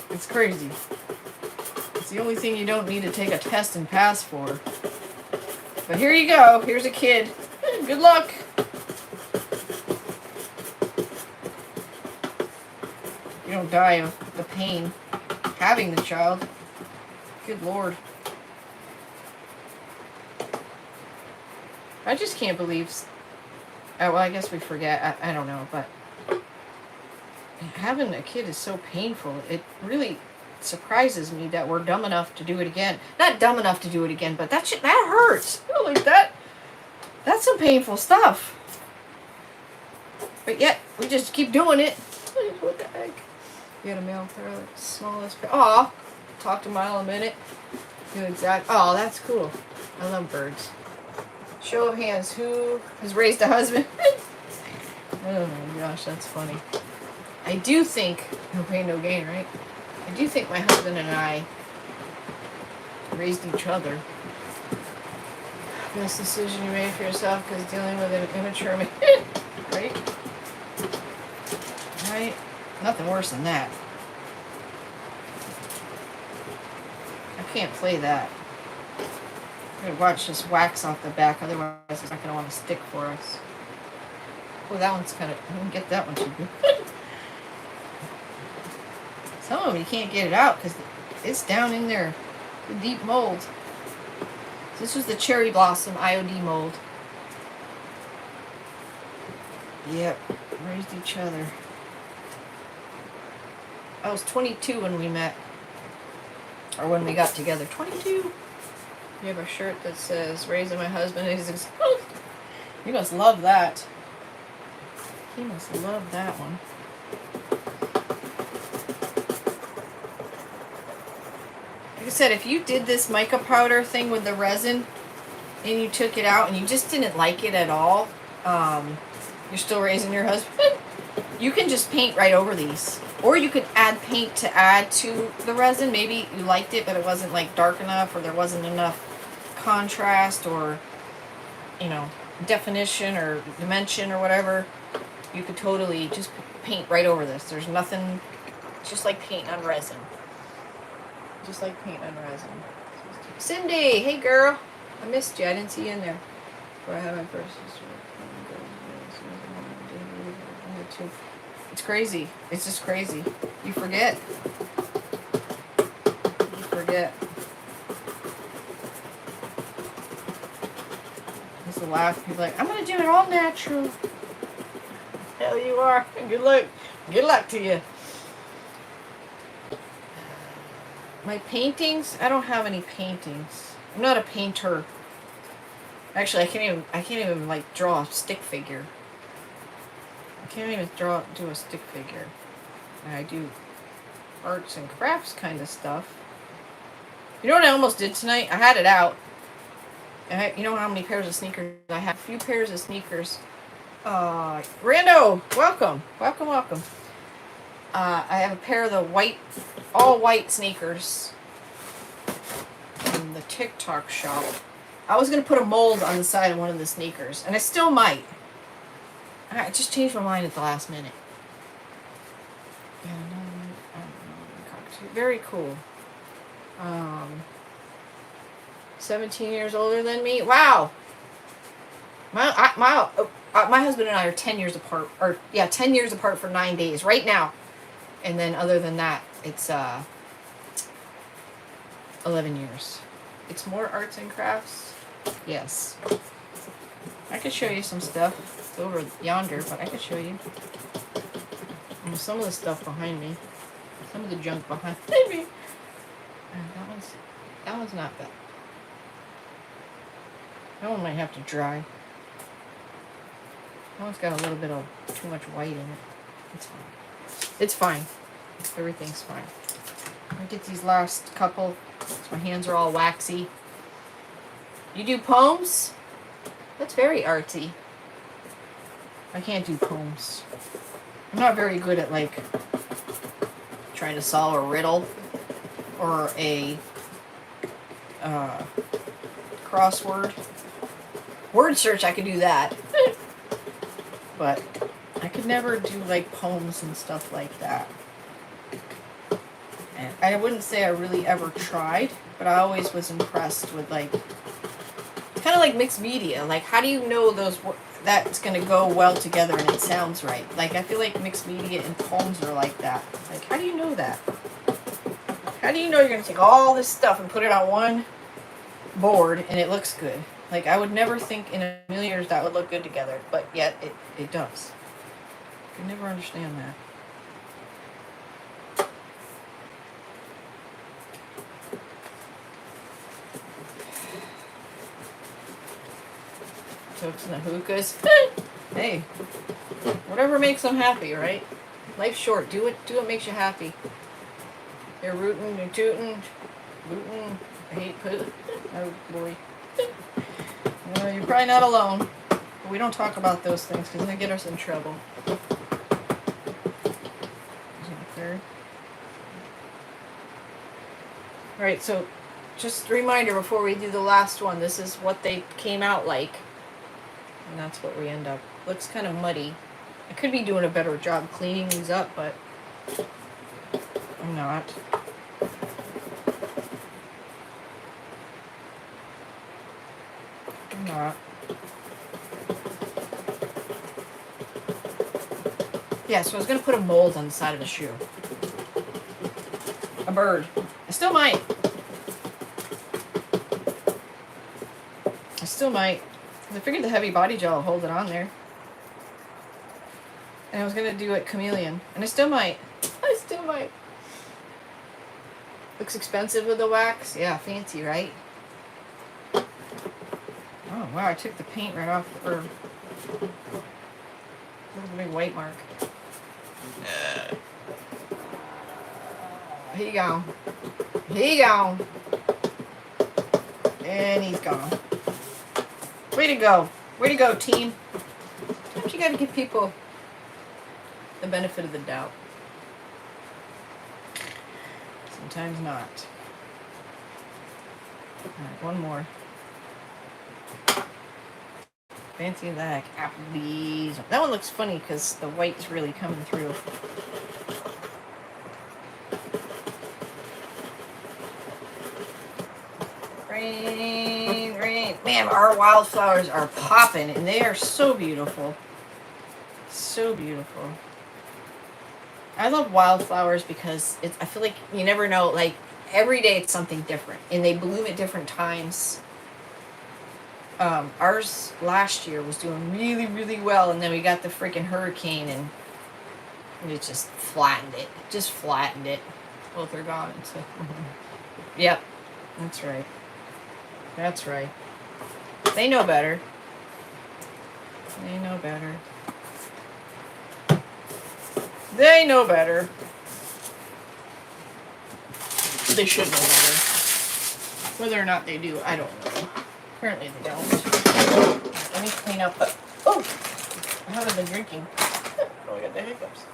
Speaker 1: it's crazy. It's the only thing you don't need to take a test and pass for. But here you go. Here's a kid. Good luck. You don't die of the pain having the child. Good Lord. I just can't believe... Oh, well, I guess we forget. I don't know, but having a kid is so painful. It really surprises me that we're dumb enough to do it again. Not dumb enough to do it again, but that hurts. Like that. That's some painful stuff. But yet, we just keep doing it. What the heck? You got a male parrot, smallest. Aw. Talk to Mile a minute. Do exact. Oh, that's cool. I love birds. Show of hands, who has raised a husband? Oh my gosh, that's funny. I do think, no pain, no gain, right? I do think my husband and I raised each other. Best decision you made for yourself, because dealing with an immature man, right? Right? Nothing worse than that. I can't play that. I'm gonna watch this wax off the back, otherwise it's not gonna want to stick for us. Oh, that one's kind of, I didn't get that one too good. Some of them you can't get it out because it's down in there, the deep mold. This was the cherry blossom IOD mold. Yep. Raised each other. I was 22 when we met. Or when we got together. 22. We have a shirt that says, raising my husband. He must love that. He must love that one. Like I said, if you did this mica powder thing with the resin and you took it out and you just didn't like it at all, you're still raising your husband, you can just paint right over these. Or you could add paint to add to the resin. Maybe you liked it, but it wasn't like dark enough, or there wasn't enough contrast, or, you know, definition or dimension or whatever. You could totally just paint right over this. There's nothing, it's just like paint on resin. Just like paint on resin. Cindy, hey girl. I missed you. I didn't see you in there. Before I had my first sister. It's crazy. It's just crazy. You forget. You forget. Just laugh. He's like, I'm gonna do it all natural. Hell you are. Good luck. Good luck to you. My paintings, I don't have any paintings. I'm not a painter. Actually, I can't even like draw a stick figure. I can't even do a stick figure. And I do arts and crafts kind of stuff. You know what I almost did tonight? I had it out. You know how many pairs of sneakers I have? A few pairs of sneakers. Rando, welcome. Welcome, welcome. I have a pair of the white, all white sneakers from the TikTok shop. I was going to put a mold on the side of one of the sneakers, and I still might. I just changed my mind at the last minute. Very cool. 17 years older than me. Wow. My husband and I are 10 years apart. 10 years apart for 9 days right now. And then other than that, it's 11 years. It's more arts and crafts. Yes. I could show you some stuff. It's over yonder, but I could show you. And some of the stuff behind me. Some of the junk behind me. That one's not bad. That one might have to dry. That one's got a little bit of too much white in it. It's fine. It's fine. Everything's fine. I get these last couple. So my hands are all waxy. You do poems? That's very artsy. I can't do poems. I'm not very good at like trying to solve a riddle or a crossword. Word search, I could do that. But I could never do like poems and stuff like that. And I wouldn't say I really ever tried, but I always was impressed with like, it's kind of like mixed media. Like, how do you know that's going to go well together and it sounds right? Like, I feel like mixed media and poems are like that. Like, how do you know that? How do you know you're going to take all this stuff and put it on one board and it looks good? Like, I would never think in a million years that would look good together, but yet it does. I could never understand that. Tokes and the hookahs. Hey, whatever makes them happy, right? Life's short. Do what makes you happy. You're rootin', you're tootin', bootin'. I hate put. Oh boy. You're probably not alone. But we don't talk about those things because they get us in trouble. Alright, so just a reminder before we do the last one, this is what they came out like. And that's what we end up. Looks kind of muddy. I could be doing a better job cleaning these up, but I'm not. I'm not. Yeah, so I was going to put a mold on the side of the shoe. A bird. I still might. I figured the heavy body gel will hold it on there. And I was going to do it chameleon. And I still might. I still might. Looks expensive with the wax. Yeah, fancy, right? Oh, wow. I took the paint right off. Or look at the big white mark. Here you go. Here you go. And he's gone. Way to go. Way to go, team. Sometimes you got to give people the benefit of the doubt. Sometimes not. Alright, one more. Fancy that. Applebee's. That one looks funny because the white's really coming through. Rain, rain. Man, our wildflowers are popping and they are so beautiful. So beautiful. I love wildflowers because I feel like you never know, like every day it's something different and they bloom at different times. Ours last year was doing really, really well, and then we got the freaking hurricane and it just flattened it. Just flattened it. Both are gone. So. Yep, that's right. That's right. They know better. They know better. They know better. They should know better. Whether or not they do, I don't know. Apparently they don't. Let me clean up. Oh! I haven't been drinking. Oh, I got the hiccups.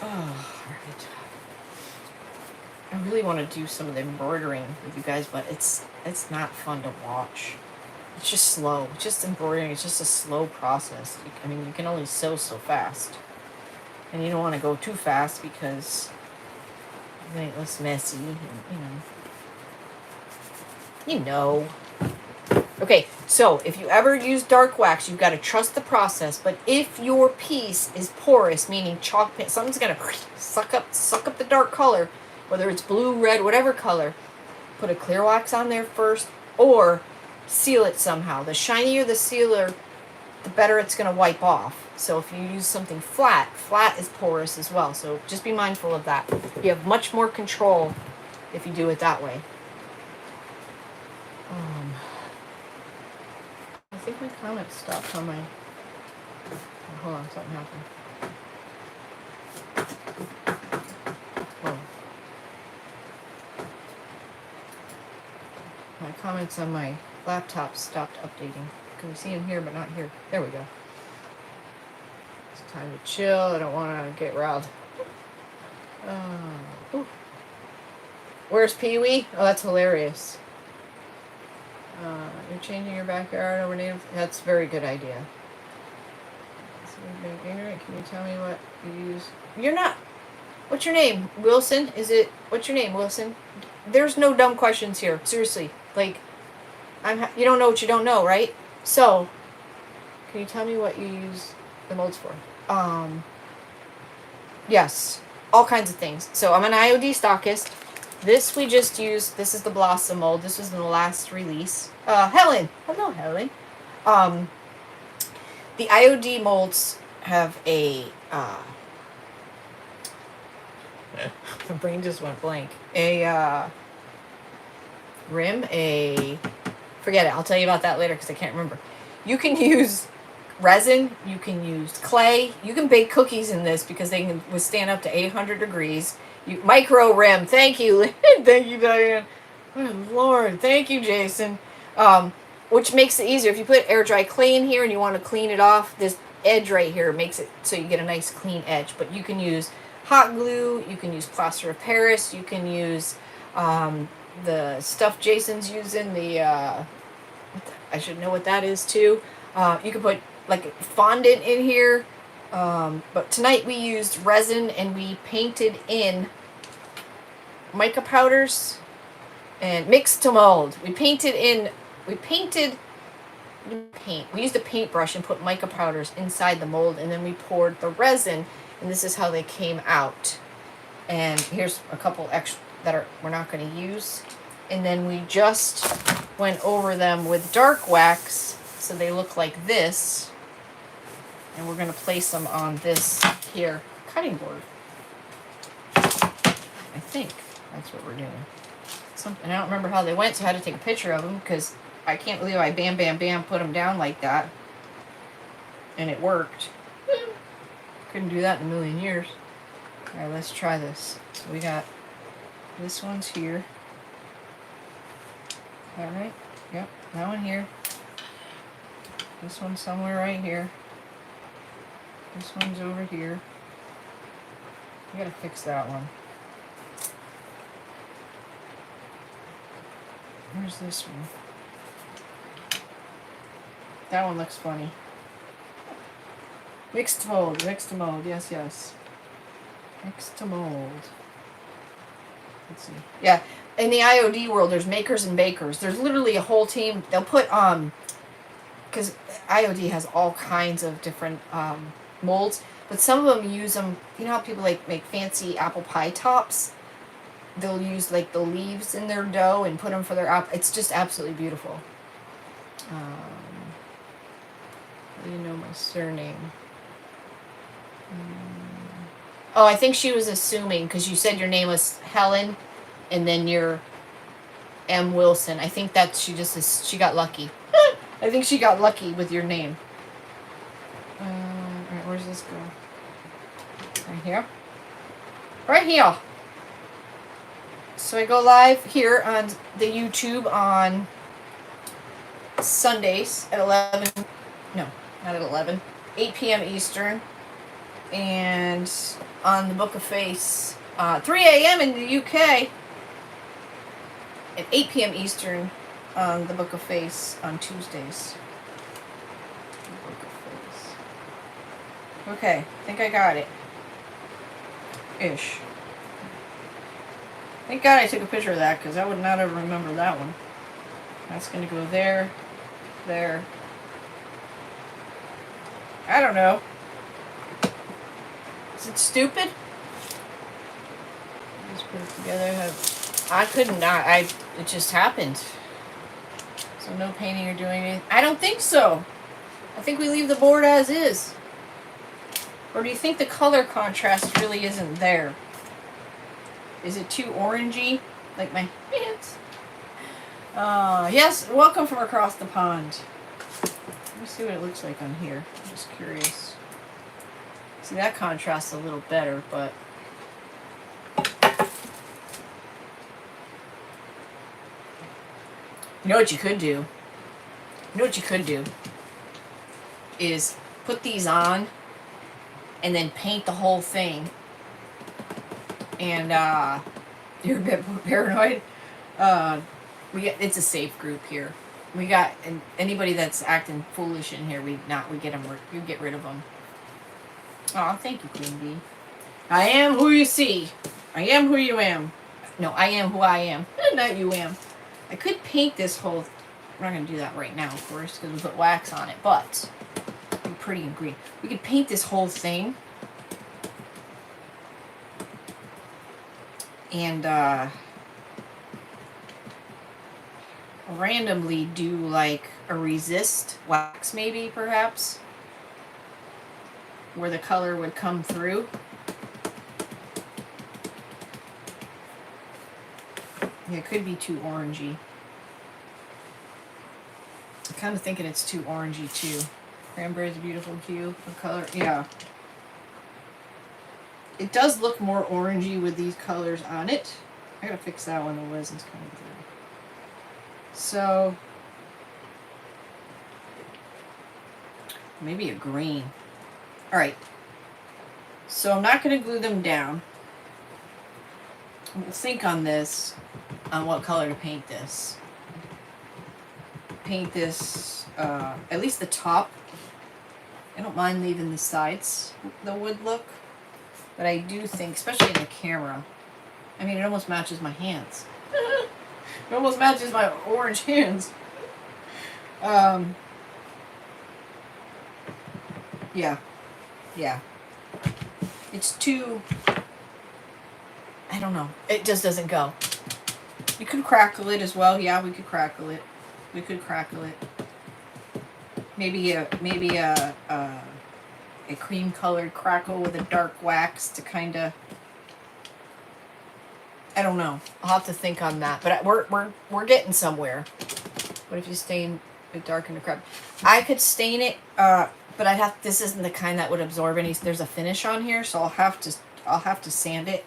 Speaker 1: Oh, alright. I really want to do some of the embroidering with you guys, but it's not fun to watch. It's just slow. It's just embroidering. It's just a slow process. I mean, you can only sew so fast. And you don't want to go too fast because then it looks messy. And, you know. Okay, so if you ever use dark wax, you've got to trust the process. But if your piece is porous, meaning chalk paint, something's going to suck up the dark color, whether it's blue, red, whatever color, put a clear wax on there first or seal it somehow. The shinier the sealer, the better it's going to wipe off. So if you use something flat is porous as well. So just be mindful of that. You have much more control if you do it that way. I think my comment stopped on my... Oh, hold on, something happened. Oh. My comments on my laptop stopped updating. Can we see them here but not here? There we go. It's time to chill. I don't want to get riled. Where's Pee-wee? Oh, that's hilarious. You're changing your backyard over native. That's a very good idea. Ignorant. Can you tell me what you use? You're not. What's your name? Wilson? Is it? What's your name, Wilson? There's no dumb questions here. Seriously. Like, you don't know what you don't know, right? So, can you tell me what you use the molds for? Yes. All kinds of things. So, I'm an IOD stockist. This we just used. This is the Blossom mold. This was in the last release. Helen. Hello, Helen. The IOD molds have a... my brain just went blank. A rim, forget it. I'll tell you about that later because I can't remember. You can use resin. You can use clay. You can bake cookies in this because they can withstand up to 800 degrees. Micro rim. Thank you. Thank you, Diane. Oh, Lord. Thank you, Jason. Which makes it easier. If you put air dry clay in here and you want to clean it off, this edge right here makes it so you get a nice clean edge. But you can use hot glue. You can use plaster of Paris. You can use the stuff Jason's using. I should know what that is too. You can put like fondant in here. But tonight we used resin and we painted in mica powders and mixed to mold. We used a paintbrush and put mica powders inside the mold, and then we poured the resin, and this is how they came out. And here's a couple extra that we're not going to use. And then we just went over them with dark wax so they look like this. And we're going to place them on this here cutting board. I think that's what we're doing. And I don't remember how they went, so I had to take a picture of them because I can't believe I bam, bam, bam put them down like that. And it worked. Couldn't do that in a million years. Alright, let's try this. So we got this one's here. Alright, yep, that one here. This one's somewhere right here. This one's over here. I gotta fix that one. Where's this one? That one looks funny. Mixed mold, yes, yes. Mixed mold. Let's see. Yeah, in the IOD world, there's makers and bakers. There's literally a whole team. They'll put, because IOD has all kinds of different molds, but some of them use them, you know how people like make fancy apple pie tops? They'll use like the leaves in their dough and put them for their apple. It's just absolutely beautiful. How do you know my surname? Oh, I think she was assuming, because you said your name was Helen, and then you're M. Wilson. I think that she got lucky. I think she got lucky with your name. Alright, where's this go? Right here? Right here! So I go live here on the YouTube on Sundays at 11, no, not at 11, 8 p.m. Eastern, and on the Book of Face, 3 a.m. in the UK, at 8 p.m. Eastern on the Book of Face on Tuesdays. Book of Face. Okay, I think I got it. Ish. Thank God I took a picture of that, because I would not have remembered that one. That's going to go there, there. I don't know. Is it stupid? Just put it together. I couldn't not. It just happened. So no painting or doing anything. I don't think so. I think we leave the board as is. Or do you think the color contrast really isn't there? Is it too orangey? Like my hands? Yes, welcome from across the pond. Let me see what it looks like on here. I'm just curious. See, that contrasts a little better, but... You know what you could do? You know what you could do? Is put these on and then paint the whole thing. And you're a bit paranoid. It's a safe group here. We got anybody that's acting foolish in here. We get them. You get rid of them. Oh, thank you, Queen Bee. I am who you see. I am who you am. No, I am who I am. Not you am. I could paint this whole. We're not gonna do that right now, of course, because we put wax on it. But it'd be pretty and green. We could paint this whole thing. And randomly do like a resist wax, maybe, perhaps, where the color would come through. Yeah, it could be too orangey. I'm kind of thinking it's too orangey too. Cranberry is a beautiful hue of color. Yeah. It does look more orangey with these colors on it. I gotta fix that one. The resin's coming through. So maybe a green. All right. So I'm not gonna glue them down. We'll think on this, on what color to paint this. Paint this, at least the top. I don't mind leaving the sides the wood look. But I do think, especially in the camera, I mean, it almost matches my hands. It almost matches my orange hands. Yeah. Yeah. It's too... I don't know. It just doesn't go. You could crackle it as well. Yeah, we could crackle it. We could crackle it. Maybe a a cream colored crackle with a dark wax to kind of, I don't know. I'll have to think on that. But we're getting somewhere. What if you stain it dark in the crap? I could stain it, but I'd have. This isn't the kind that would absorb any. There's a finish on here, so I'll have to sand it.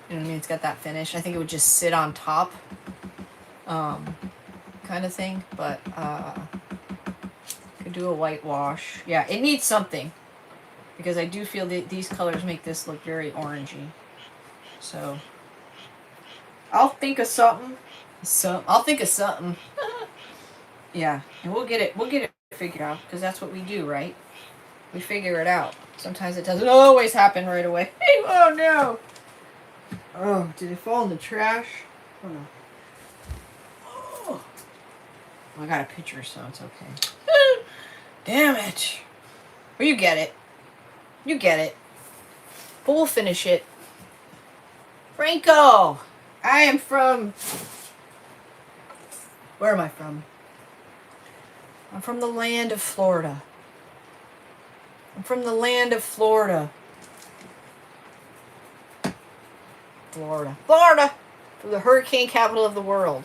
Speaker 1: You know what I mean? It's got that finish. I think it would just sit on top, kind of thing. But could do a whitewash. Yeah, it needs something because I do feel that these colors make this look very orangey. So I'll think of something. I'll think of something. Yeah, and we'll get it figured out because that's what we do, right? We figure it out. Sometimes it doesn't always happen right away. Oh no! Oh, did it fall in the trash? Oh no. Oh, I got a picture, so it's okay. Damn it! Well, you get it. You get it. But we'll finish it. Franco! I am from... Where am I from? I'm from the land of Florida. I'm from the land of Florida. Florida. Florida! From the hurricane capital of the world.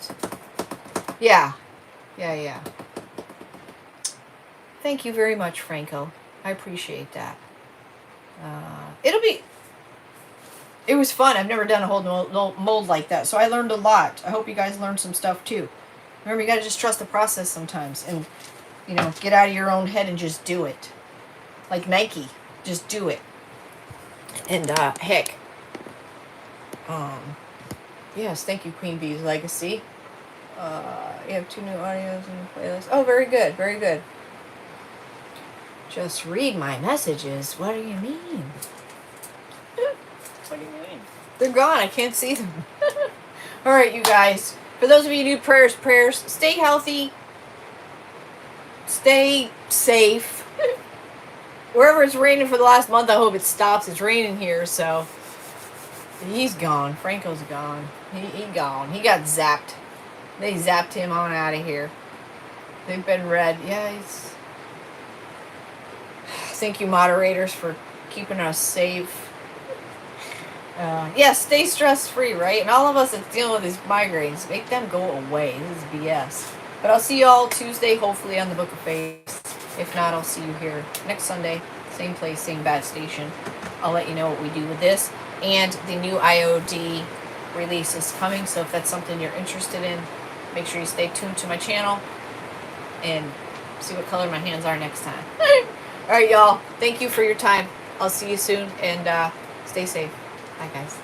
Speaker 1: Yeah. Yeah. Thank you very much, Franco. I appreciate that. It was fun. I've never done a whole mold like that, so I learned a lot. I hope you guys learned some stuff too. Remember, you got to just trust the process sometimes, and get out of your own head and just do it. Like Nike, just do it. And heck, yes, thank you, Queen Bee's Legacy. You have 2 new audios in the playlist. Oh, very good, very good. Just read my messages. What do you mean? What do you mean? They're gone. I can't see them. All right, you guys. For those of you who do prayers, stay healthy. Stay safe. Wherever it's raining for the last month, I hope it stops. It's raining here, so he's gone. Franco's gone. He gone. He got zapped. They zapped him on out of here. They've been read. Yeah, he's... Thank you, moderators, for keeping us safe. Yeah, stay stress-free, right? And all of us that's dealing with these migraines, make them go away. This is BS. But I'll see you all Tuesday, hopefully, on the Book of Faith. If not, I'll see you here next Sunday. Same place, same bad station. I'll let you know what we do with this. And the new IOD release is coming, so if that's something you're interested in, make sure you stay tuned to my channel and see what color my hands are next time. All right, y'all. Thank you for your time. I'll see you soon, and stay safe. Bye, guys.